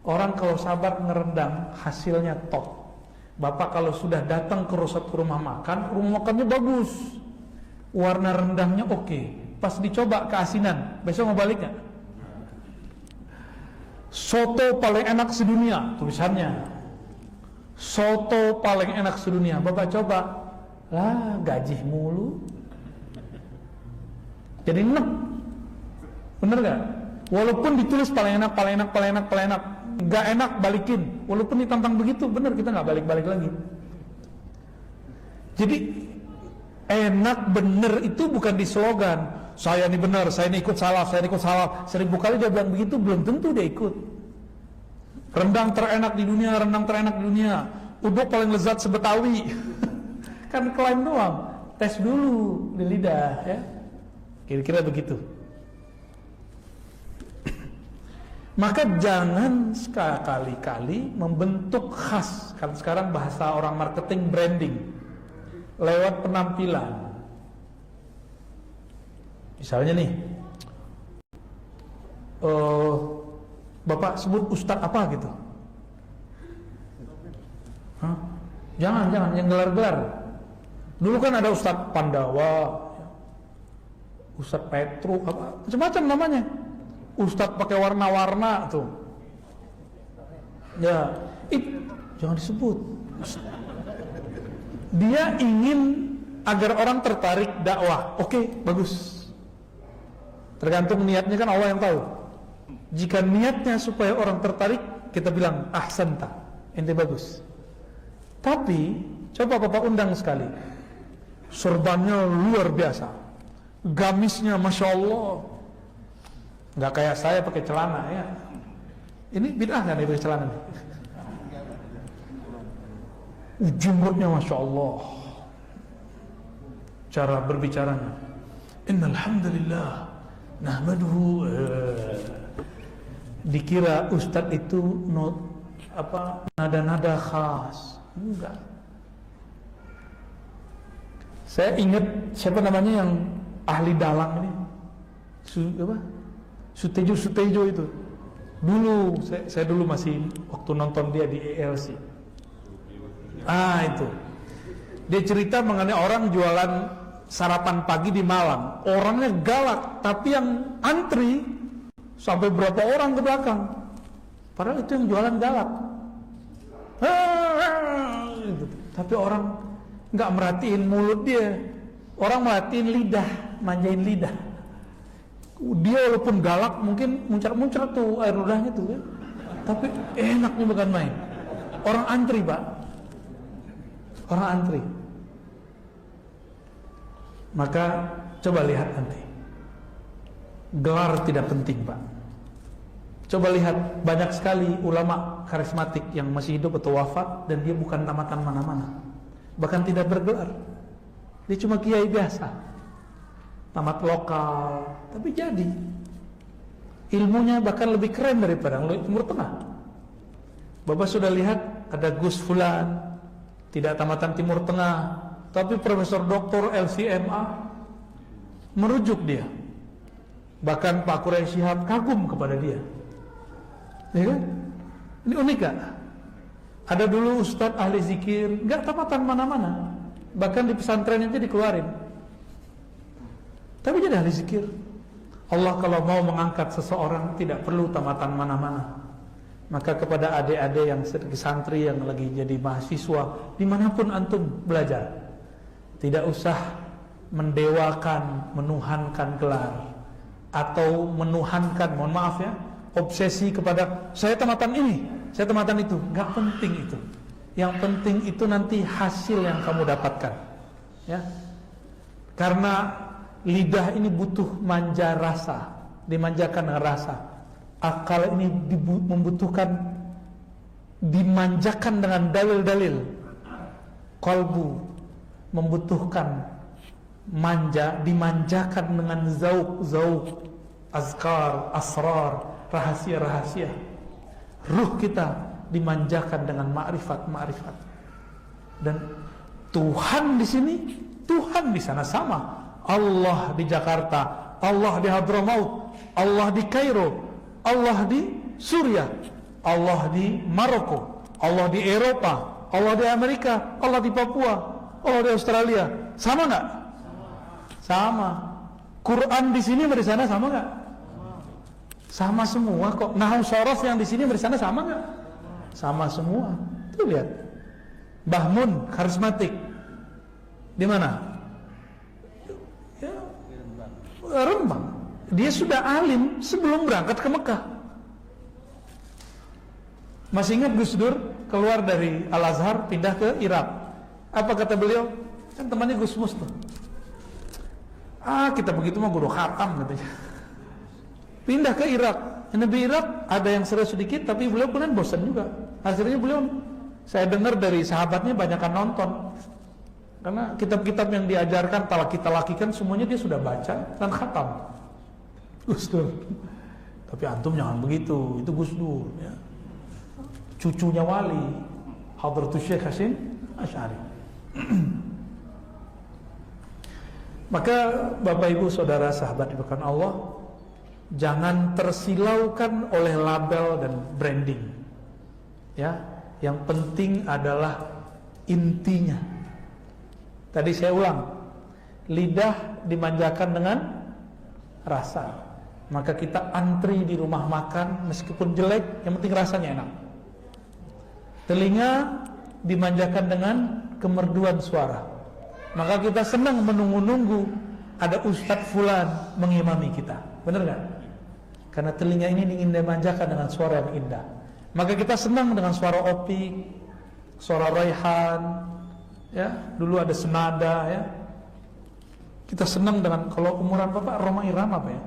Orang kalau sabar ngerendang, hasilnya top. Bapak kalau sudah datang ke rumah makannya bagus, warna rendangnya oke. Pas dicoba keasinan, besok mau balik nggak? Soto paling enak sedunia, tulisannya. Soto paling enak sedunia. Bapak coba, lah gaji mulu. Jadi enak, bener gak? Walaupun ditulis paling enak, nggak enak balikin. Walaupun ditantang begitu, bener kita nggak balik lagi. Jadi enak bener itu bukan di slogan. Saya ini benar, saya ini ikut salah, 1000 kali dia bilang begitu, belum tentu dia ikut. Rendang terenak di dunia, uduk paling lezat sebetawi. Kan klaim doang, tes dulu di lidah ya. Kira-kira begitu. Maka jangan sekali-kali membentuk khas. Kan sekarang bahasa orang marketing branding lewat penampilan. Misalnya nih, Bapak sebut ustadz apa gitu. Hah? Jangan yang gelar-gelar. Dulu kan ada Ustadz Pandawa, Ustadz Petru, apa macam-macam namanya. Ustadz pakai warna-warna tuh. Ya, jangan disebut. Dia ingin agar orang tertarik dakwah. Oke, bagus. Tergantung niatnya, kan Allah yang tahu. Jika niatnya supaya orang tertarik, kita bilang ahsanta, ente bagus. Tapi coba Bapak undang sekali, sorbannya luar biasa, gamisnya Masya Allah, nggak kayak saya pakai celana ya. Ini bid'ah kan pakai celana? Jumrutnya Masya Allah, cara berbicaranya, innal hamdalillah nahmaduhu. Dikira ustadz itu nada-nada khas. Enggak. Saya ingat siapa namanya yang ahli dalang ini, Sutejo itu. Dulu saya dulu masih waktu nonton dia di ELC. Itu. Dia cerita mengenai orang jualan sarapan pagi di Malang. Orangnya galak, tapi yang antri sampai berapa orang ke belakang. Padahal itu yang jualan galak. Tapi orang nggak merhatiin mulut dia, orang merhatiin lidah, manjain lidah. Dia walaupun galak mungkin muncrat-muncrat tuh air ludahnya tuh ya. Tapi enaknya bukan main. Orang antri Pak, orang antri. Maka coba lihat nanti, gelar tidak penting Pak. Coba lihat, banyak sekali ulama karismatik yang masih hidup atau wafat dan dia bukan tamatan mana-mana, bahkan tidak bergelar. Dia cuma kiai biasa, tamat lokal, tapi jadi ilmunya bahkan lebih keren daripada Timur Tengah. Bapak sudah lihat ada Gus Fulan, tidak tamatan Timur Tengah, tapi Profesor Doktor LCMA, merujuk dia. Bahkan Pak Quraisy Shihab kagum kepada dia. Ya kan? Ini unik gak? Ada dulu ustadz ahli zikir, gak tamatan mana-mana, bahkan di pesantren aja dikeluarin, tapi jadi ahli zikir. Allah kalau mau mengangkat seseorang tidak perlu tamatan mana-mana. Maka kepada adik-adik yang santri yang lagi jadi mahasiswa, dimanapun antum belajar, tidak usah mendewakan, menuhankan gelar, atau menuhankan, mohon maaf ya, obsesi kepada saya tamatan ini, saya tamatan itu. Gak penting itu. Yang penting itu nanti hasil yang kamu dapatkan, ya. Karena lidah ini butuh manja rasa, dimanjakan dengan rasa. Akal ini membutuhkan dimanjakan dengan dalil-dalil. Qalbu membutuhkan dimanjakan dengan zauq, azkar, asrar, rahasia-rahasia. Ruh kita dimanjakan dengan ma'rifat. Dan Tuhan di sini, Tuhan di sana sama. Allah di Jakarta, Allah di Hadramaut, Allah di Kairo, Allah di Suriah, Allah di Maroko, Allah di Eropa, Allah di Amerika, Allah di Papua, Allah di Australia. Sama nggak? Sama. Quran di sini di sana sama nggak? Sama semua kok. Nahu Soros yang di sini di sana sama nggak? Sama semua. Tuh lihat. Bahmun karismatik di mana? Ya, Rembang. Dia sudah alim sebelum berangkat ke Mekah. Masih ingat Gus Dur keluar dari Al-Azhar pindah ke Irak. Apa kata beliau? Kan temannya Gus Mus tuh. Kita begitu mah guru khatam katanya. Pindah ke Irak. Di Irak ada yang serius sedikit, tapi beliau pun bosan juga. Akhirnya beliau Saya dengar dari sahabatnya banyakkan nonton. Karena kitab-kitab yang diajarkan talaki-talaki kan semuanya dia sudah baca dan khatam. Gus Dur. Tapi antum jangan begitu, itu Gus Dur ya. Cucunya wali, Hadratus Syekh Hasyim Asy'ari. Maka Bapak Ibu Saudara sahabat diberkahi Allah, jangan tersilaukan oleh label dan branding. Ya, yang penting adalah intinya. Tadi saya ulang, lidah dimanjakan dengan rasa. Maka kita antri di rumah makan meskipun jelek, yang penting rasanya enak. Telinga dimanjakan dengan kemerduan suara. Maka kita senang menunggu-nunggu ada Ustadz Fulan mengimami kita. Benar gak? Karena telinga ini ingin dimanjakan dengan suara yang indah. Maka kita senang dengan suara opik, suara Raihan, ya, dulu ada senada, ya. Kita senang dengan, kalau umuran Bapak Roma Irama apa ya?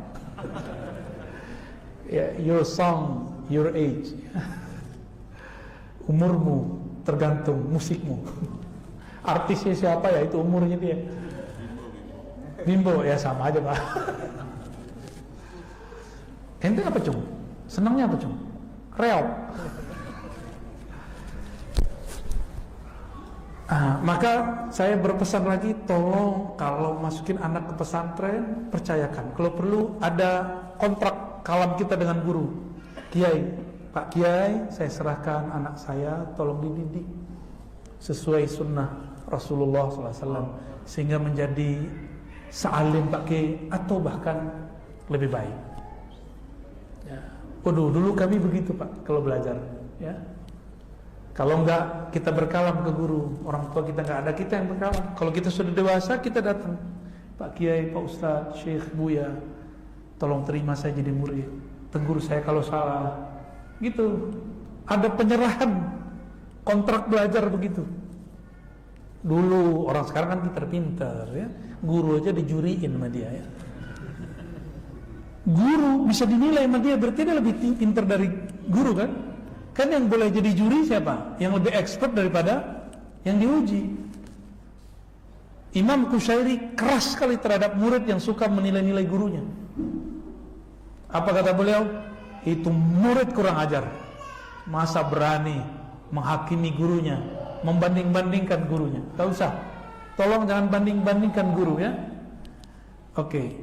Ya, your song, your age. Umurmu tergantung musikmu. Artisnya siapa ya, itu umurnya dia. Bimbo, ya sama aja Pak. Ente apa Cung? Senangnya apa Cung? Reog. Maka saya berpesan lagi, tolong kalau masukin anak ke pesantren, percayakan. Kalau perlu ada kontrak kalam kita dengan guru. Kiai, Pak Kiai, saya serahkan anak saya, tolong dididik sesuai sunnah Rasulullah SAW, sehingga menjadi sealim Pak Kiai atau bahkan lebih baik. Ya. Waduh, dulu kami begitu Pak kalau belajar. Ya. Kalau enggak kita berkalam ke guru, orang tua kita enggak ada, kita yang berkalam. Kalau kita sudah dewasa, kita datang, Pak Kiai, Pak Ustadz, Syekh, Buya, tolong terima saya jadi murid, tegur saya kalau salah. Gitu. Ada penyerahan kontrak belajar begitu. Dulu, orang sekarang kan pintar-pintar ya. Guru aja dijuriin sama dia ya. Guru bisa dinilai sama dia, berarti dia lebih pintar dari guru kan? Kan yang boleh jadi juri siapa? Yang lebih expert daripada yang diuji. Imam Qushairi keras sekali terhadap murid yang suka menilai-nilai gurunya. Apa kata beliau? Itu murid kurang ajar. Masa berani menghakimi gurunya, membanding-bandingkan gurunya. Tak usah. Tolong jangan banding-bandingkan guru ya. Oke.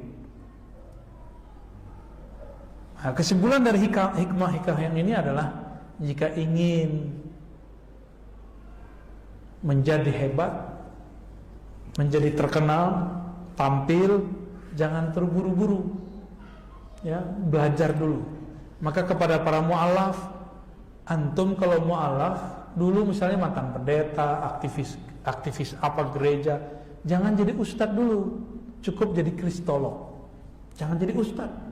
Nah, kesimpulan dari hikmah yang ini adalah, jika ingin menjadi hebat, menjadi terkenal, tampil, jangan terburu-buru. Ya, belajar dulu. Maka kepada para mu'alaf, antum kalau mu'alaf, dulu misalnya mantan pendeta, aktivis apa gereja, jangan jadi ustadz dulu, cukup jadi kristolog. Jangan jadi ustadz.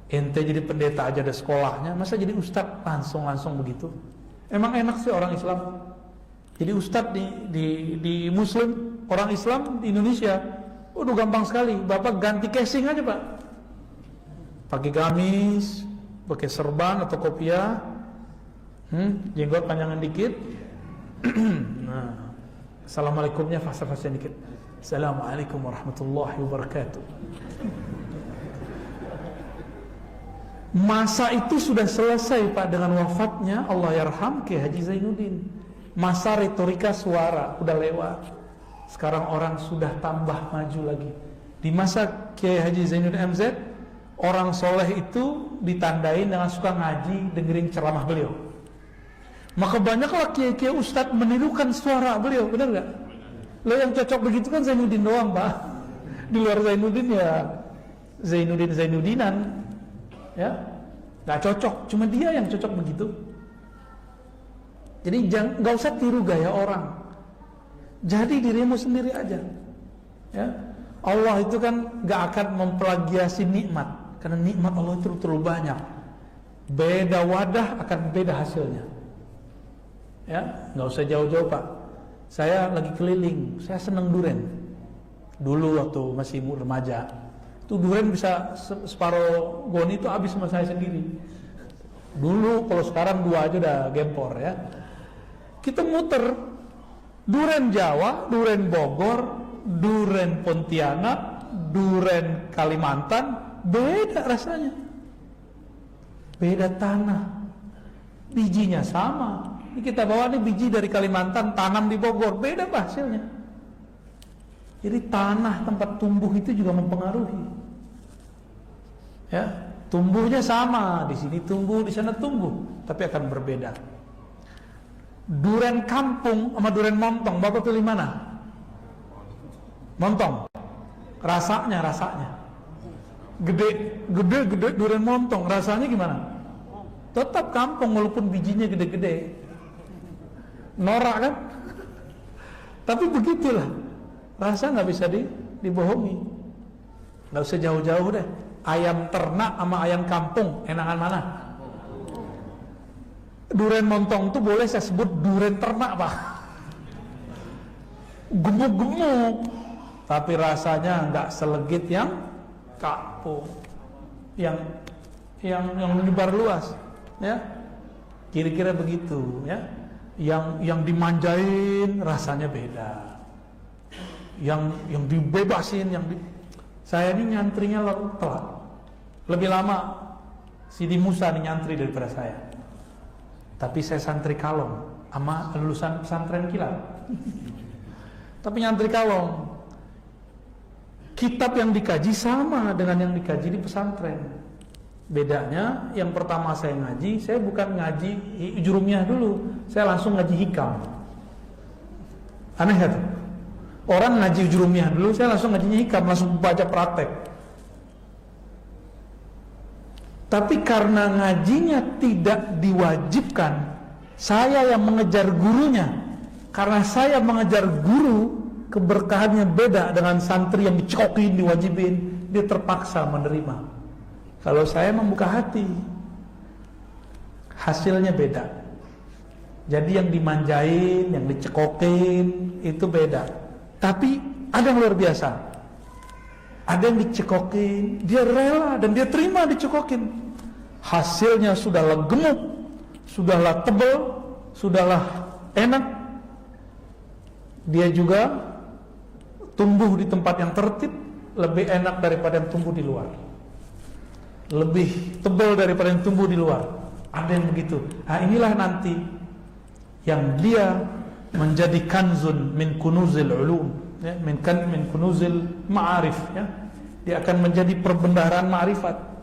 Ente jadi pendeta aja ada sekolahnya, masa jadi ustadz langsung begitu? Emang enak sih orang Islam jadi ustadz di Muslim, orang Islam di Indonesia? Udah gampang sekali. Bapak ganti casing aja Pak, pakai gamis, pakai serban atau kopiah, jenggot panjangan dikit. Nah, assalamualaikumnya fasa-fasa dikit. Assalamualaikum warahmatullahi wabarakatuh. Masa itu sudah selesai Pak dengan wafatnya Allahyarham Kiai Haji Zainuddin. Masa retorika suara udah lewat. Sekarang orang sudah tambah maju lagi. Di masa Kiai Haji Zainuddin MZ, orang soleh itu ditandain dengan suka ngaji, dengerin ceramah beliau. Maka banyaklah kiai-kiai ustadz menirukan suara beliau, benar gak? Lo yang cocok begitu kan Zainuddin doang Pak. Di luar Zainuddin ya Zainuddinan. Ya, nggak cocok, cuma dia yang cocok begitu. Jadi nggak usah tiru gaya orang, jadi dirimu sendiri aja. Ya, Allah itu kan nggak akan memplagiasi nikmat, karena nikmat Allah itu terlalu banyak. Beda wadah akan beda hasilnya. Ya, nggak usah jauh-jauh Pak. Saya lagi keliling, saya seneng durian. Dulu waktu masih remaja. Itu durian bisa separuh goni itu habis sama saya sendiri. Dulu, kalau sekarang 2 aja udah gempor ya. kita muter duren Jawa, duren Bogor, duren Pontianak, duren Kalimantan, beda rasanya, beda tanah, bijinya sama. Ini kita bawa nih biji dari Kalimantan, tanam di Bogor, beda hasilnya. Jadi tanah tempat tumbuh itu juga mempengaruhi. Ya, tumbuhnya sama, di sini tumbuh, di sana tumbuh, tapi akan berbeda. Duren kampung sama duren montong, Bapak pilih mana? Montong. Rasanya. Gede duren montong, rasanya gimana? Tetap kampung walaupun bijinya gede-gede. Norak kan? Tapi begitulah. Rasa nggak bisa dibohongi. Nggak usah jauh-jauh deh. Ayam ternak sama ayam kampung, enakan mana? Duren montong tuh boleh saya sebut duren ternak, Pak. Gemuk-gemuk, tapi rasanya nggak selegit yang kampung, yang menyebar luas, ya. Kira-kira begitu, ya. Yang dimanjain rasanya beda. Yang dibebasin, saya ini nyantrinya telat. Lebih lama Sidi Musa nih nyantri daripada saya. Tapi saya santri kalong sama lulusan pesantren kilat. Tapi nyantri kalong. Kitab yang dikaji sama dengan yang dikaji di pesantren. Bedanya, yang pertama saya ngaji, saya bukan ngaji jurumiyah dulu, saya langsung ngaji hikam. Aneh kan? Orang ngaji jurumiyah dulu, saya langsung ngajinya hikam, langsung baca praktek. Tapi karena ngajinya tidak diwajibkan, saya yang mengejar gurunya. Karena saya mengejar guru, keberkahannya beda dengan santri yang dicokokin, diwajibin, dia terpaksa menerima. Kalau saya membuka hati, hasilnya beda. Jadi yang dimanjain, yang dicekokin, itu beda. Tapi ada yang luar biasa. Ada yang dicekokin, dia rela dan dia terima dicekokin. Hasilnya sudahlah gemuk, sudahlah tebal, sudahlah enak. Dia juga tumbuh di tempat yang tertib, lebih enak daripada yang tumbuh di luar. Lebih tebal daripada yang tumbuh di luar. Ada yang begitu. Nah, inilah nanti yang dia menjadi kanzun min kunuzil ulum, ya, min kunuzil ma'arif, ya. Dia akan menjadi perbendaharaan ma'rifat.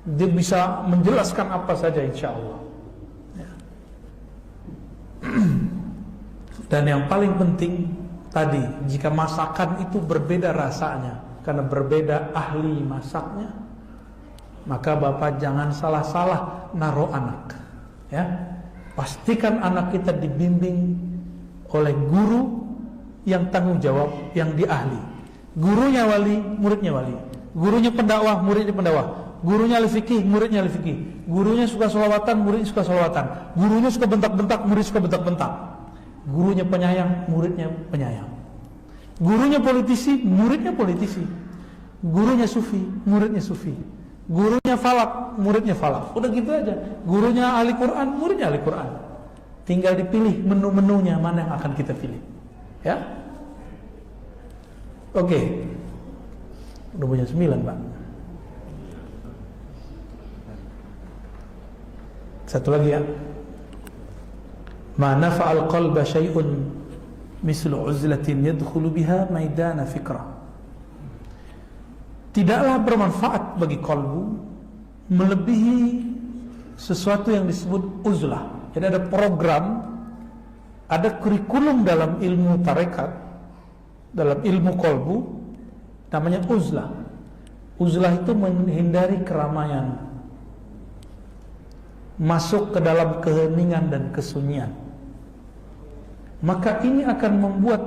Dia bisa menjelaskan apa saja insyaallah, ya. Dan yang paling penting tadi, jika masakan itu berbeda rasanya karena berbeda ahli masaknya, maka Bapak jangan salah-salah naruh anak, ya. Pastikan anak kita dibimbing oleh guru yang tanggung jawab, yang diahli. Gurunya wali, muridnya wali. Gurunya pendakwah, muridnya pendakwah. Gurunya ahli fikih, muridnya ahli fikih. Gurunya suka sholawatan, muridnya suka sholawatan. Gurunya suka bentak-bentak, murid suka bentak-bentak. Gurunya penyayang, muridnya penyayang. Gurunya politisi, muridnya politisi. Gurunya sufi, muridnya sufi. Gurunya falak, muridnya falak. Udah gitu aja. Gurunya ahli Quran, muridnya ahli Quran. Tinggal dipilih menu-menunya mana yang akan kita pilih, ya. Oke. Udah punya 9, Pak. Satu lagi, ya. Ma nafa'al qalba syai'un mislu uzlatin yadkhulu biha maidana fikrah. Tidaklah bermanfaat bagi kalbu melebihi sesuatu yang disebut uzlah. Jadi ada program, ada kurikulum dalam ilmu tarekat, dalam ilmu kalbu, namanya uzlah. Uzlah itu menghindari keramaian, masuk ke dalam keheningan dan kesunyian. Maka ini akan membuat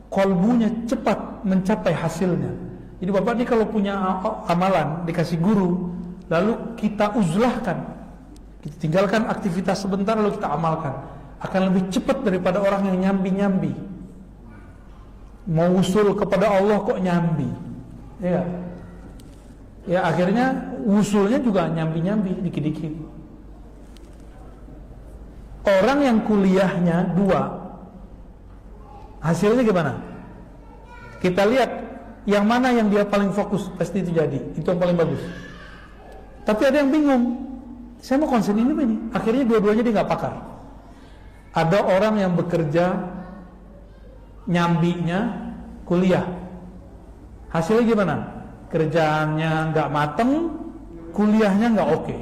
kalbunya cepat mencapai hasilnya. Jadi Bapak ini kalau punya amalan, dikasih guru, lalu kita uzlahkan, kita tinggalkan aktivitas sebentar lalu kita amalkan, akan lebih cepat daripada orang yang nyambi-nyambi. Mau usul kepada Allah kok nyambi, ya, ya akhirnya usulnya juga nyambi-nyambi, dikit-dikit. Orang yang kuliahnya 2, hasilnya gimana? Kita lihat yang mana yang dia paling fokus, pasti itu jadi, itu yang paling bagus. Tapi ada yang bingung, saya mau konsen ini apa ini? Akhirnya dua-duanya dia nggak pakar. Ada orang yang bekerja nyambinya kuliah, hasilnya gimana? Kerjaannya nggak mateng, kuliahnya nggak oke.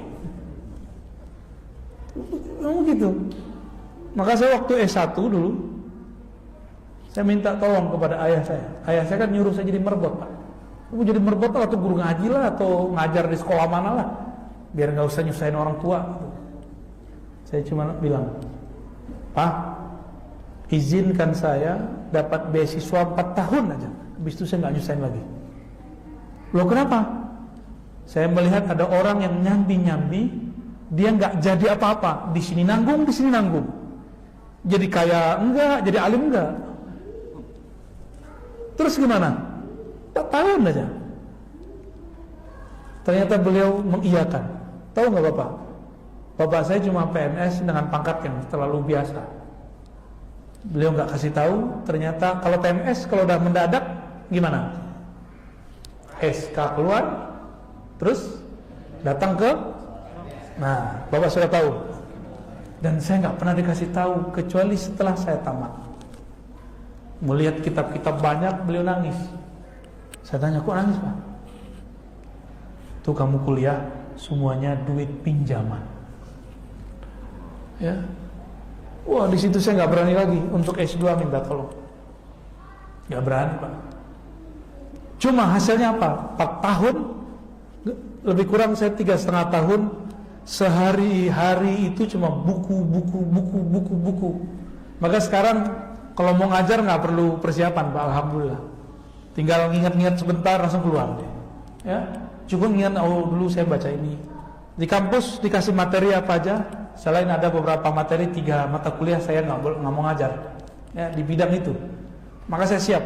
Gitu. Maka saya waktu S1 dulu, saya minta tolong kepada ayah saya. Ayah saya kan nyuruh saya jadi merbot, Pak. Kamu jadi merbot atau guru ngaji lah, atau ngajar di sekolah mana lah, biar nggak usah nyusahin orang tua. Saya cuma bilang, Pak, izinkan saya dapat beasiswa 4 tahun aja, habis itu saya nggak nyusahin lagi. Loh kenapa? Saya melihat ada orang yang nyambi-nyambi, dia nggak jadi apa-apa, di sini nanggung, di sini nanggung. Jadi kaya enggak, jadi alim enggak. Terus gimana? 4 tahun aja. Ternyata beliau mengiyakan. Tahu nggak Bapak? Bapak saya cuma PNS dengan pangkat yang terlalu biasa. Beliau nggak kasih tahu. Ternyata kalau PNS kalau udah mendadak gimana? SK keluar, terus datang ke, nah Bapak sudah tahu. Dan saya nggak pernah dikasih tahu kecuali setelah saya tamat. Melihat kitab-kitab banyak, beliau nangis. Saya tanya, kok nangis Pak? Tuh kamu kuliah semuanya duit pinjaman. Ya, wah di situ saya nggak berani lagi untuk S2 minta tolong. Nggak berani Pak. Cuma hasilnya apa? 4 tahun, lebih kurang saya 3,5 tahun. Sehari-hari itu cuma buku. Maka sekarang kalau mau ngajar nggak perlu persiapan Pak, alhamdulillah. Tinggal ngingat-ngingat sebentar langsung keluar. Ya, cukup ingat, oh dulu saya baca ini. Di kampus dikasih materi apa aja. Selain ada beberapa materi, 3 mata kuliah saya nggak mau ngajar. Ya, di bidang itu. Maka saya siap.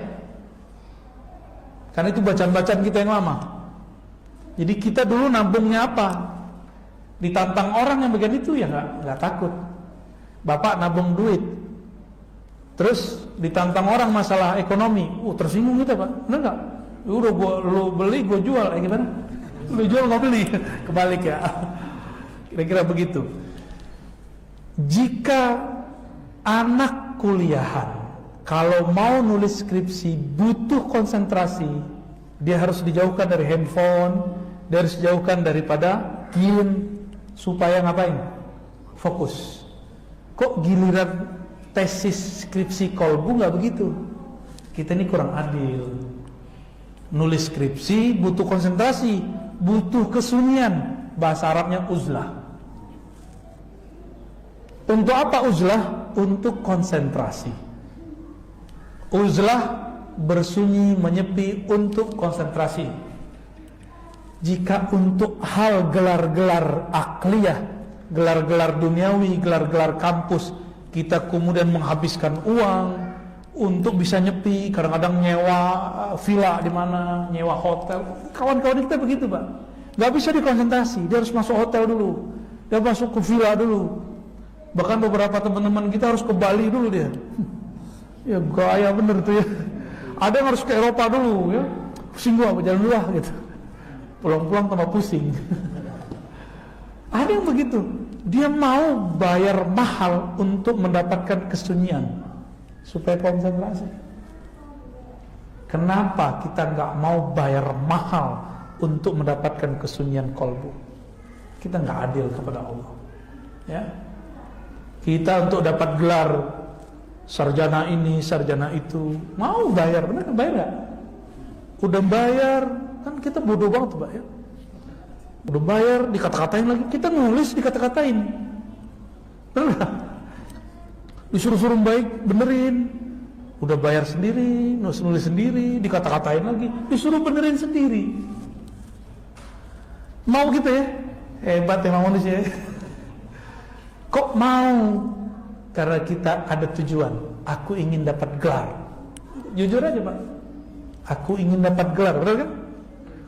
Karena itu bacaan-bacaan kita yang lama. Jadi kita dulu nabungnya apa? Ditantang orang yang bagian itu ya nggak takut. Bapak nabung duit, terus ditantang orang masalah ekonomi, tersinggung kita Pak, benar nggak? Udah lu beli, gue jual, gimana? Lu jual nggak beli, kebalik ya. Kira-kira begitu. Jika anak kuliahan kalau mau nulis skripsi butuh konsentrasi, dia harus dijauhkan dari handphone, dia harus dijauhkan daripada game. Supaya ngapain? Fokus. Kok giliran tesis skripsi kolbu nggak begitu? Kita ini kurang adil. Nulis skripsi butuh konsentrasi, butuh kesunyian. Bahasa Arabnya uzlah. Untuk apa uzlah? Untuk konsentrasi. Uzlah bersunyi, menyepi untuk konsentrasi. Jika untuk hal gelar-gelar akliyah, gelar-gelar duniawi, gelar-gelar kampus, kita kemudian menghabiskan uang untuk bisa nyepi, kadang-kadang nyewa villa di mana, nyewa hotel. Kawan-kawan kita begitu Pak, nggak bisa dikonsentrasi, dia harus masuk hotel dulu, dia masuk ke villa dulu. Bahkan beberapa teman-teman kita harus ke Bali dulu dia. Ya gaya bener tuh ya. Ada yang harus ke Eropa dulu ya, pusing gua jalan dulu lah gitu. Pulang-pulang tambah pusing. Ada yang begitu, dia mau bayar mahal untuk mendapatkan kesunyian supaya konsentrasi. Kenapa kita nggak mau bayar mahal untuk mendapatkan kesunyian kolbu? Kita nggak adil kepada Allah. Ya, kita untuk dapat gelar sarjana ini, sarjana itu, mau bayar, benar bayar nggak? Udah bayar. Kan kita bodoh banget Pak ya. Udah bayar, dikata-katain lagi. Kita nulis, dikata-katain. Bener gak? Disuruh-suruh baik, benerin. Udah bayar sendiri, nulis sendiri, dikata-katain lagi. Disuruh benerin sendiri. Mau gitu ya? Hebat emang manusia ya. Kok mau? Karena kita ada tujuan. Aku ingin dapat gelar. Jujur aja Pak. Aku ingin dapat gelar, bener kan?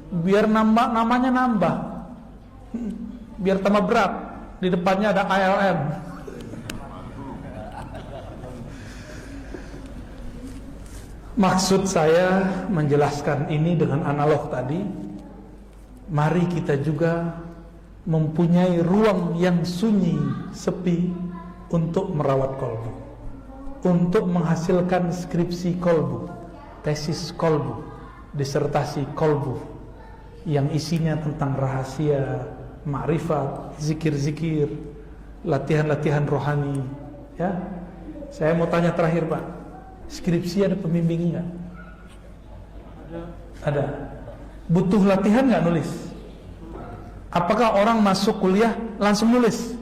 Biar namanya nambah, biar tambah berat. Di depannya ada ALM. Maksud saya menjelaskan ini dengan analog tadi, mari kita juga mempunyai ruang yang sunyi, sepi untuk merawat kolbu, untuk menghasilkan skripsi kolbu, tesis kolbu, disertasi kolbu yang isinya tentang rahasia, ma'rifat, zikir-zikir, latihan-latihan rohani. Ya, saya mau tanya terakhir Pak, skripsi ada pembimbing nggak? Ada. Butuh latihan nggak nulis? Apakah orang masuk kuliah langsung nulis?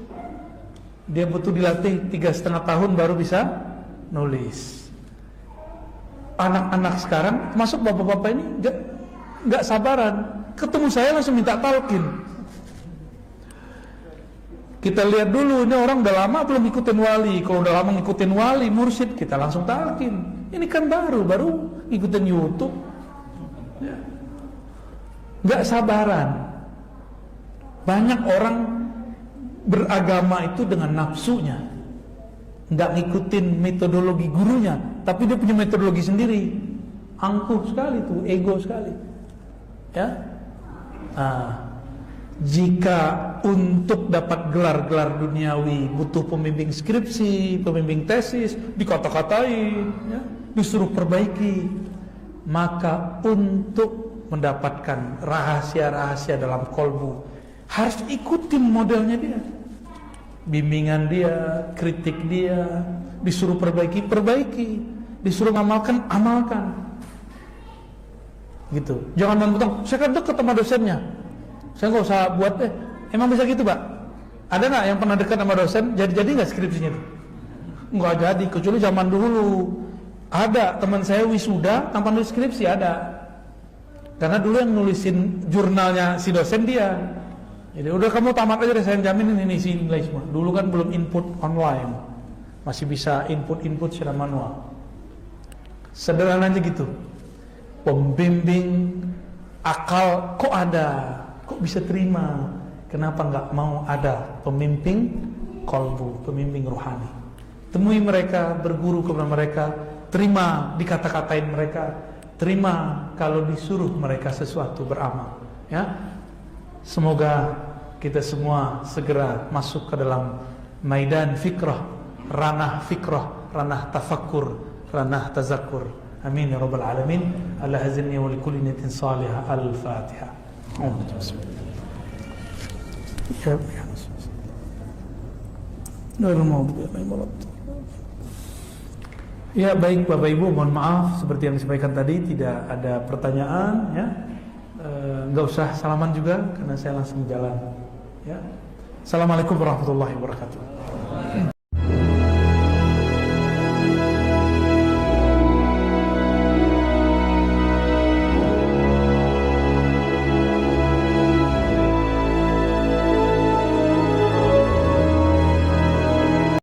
Dia butuh dilatih 3,5 tahun baru bisa nulis. Anak-anak sekarang, termasuk bapak-bapak ini nggak sabaran. Ketemu saya langsung minta talqin. Kita lihat dulu, ini orang udah lama belum ikutin wali. Kalau udah lama ngikutin wali, mursyid, kita langsung talqin. Ini kan baru ikutin YouTube. Ya. Nggak sabaran. Banyak orang beragama itu dengan nafsunya, nggak ngikutin metodologi gurunya, tapi dia punya metodologi sendiri. Angkuh sekali tuh, ego sekali. Ya. Jika untuk dapat gelar-gelar duniawi butuh pembimbing skripsi, pembimbing tesis, dikata-katain, ya, disuruh perbaiki, maka untuk mendapatkan rahasia-rahasia dalam kolbu harus ikutin modelnya dia, bimbingan dia, kritik dia, disuruh perbaiki, disuruh amalkan, gitu. Jangan mentang, saya kan dekat sama dosennya, saya nggak usah buat emang bisa gitu Pak? Ada nggak yang pernah dekat sama dosen jadi nggak skripsinya tuh? Nggak jadi, kecuali zaman dulu. Ada teman saya wisuda tanpa nulis skripsi, ada. Karena dulu yang nulisin jurnalnya si dosen dia. Jadi udah kamu tamat aja deh, saya jamin ini isi nilai semua. Dulu kan belum input online, masih bisa input secara manual. Sederhana aja gitu. Pembimbing akal kok ada, kok bisa terima? Kenapa nggak mau ada pemimpin kolbu, pemimpin rohani? Temui mereka, berguru kepada mereka, terima dikata-katain mereka, terima kalau disuruh mereka sesuatu, beramal. Ya, semoga kita semua segera masuk ke dalam maidan fikrah, ranah tafakkur, ranah tazakkur. Amin ya rabbal alamin. Allah hazinni wa likulli niyatin salihah. Al-Fatihah. Ya baik Bapak Ibu, mohon maaf seperti yang disampaikan tadi tidak ada pertanyaan, ya. Nggak usah salaman juga karena saya langsung jalan, ya. Assalamualaikum warahmatullahi wabarakatuh.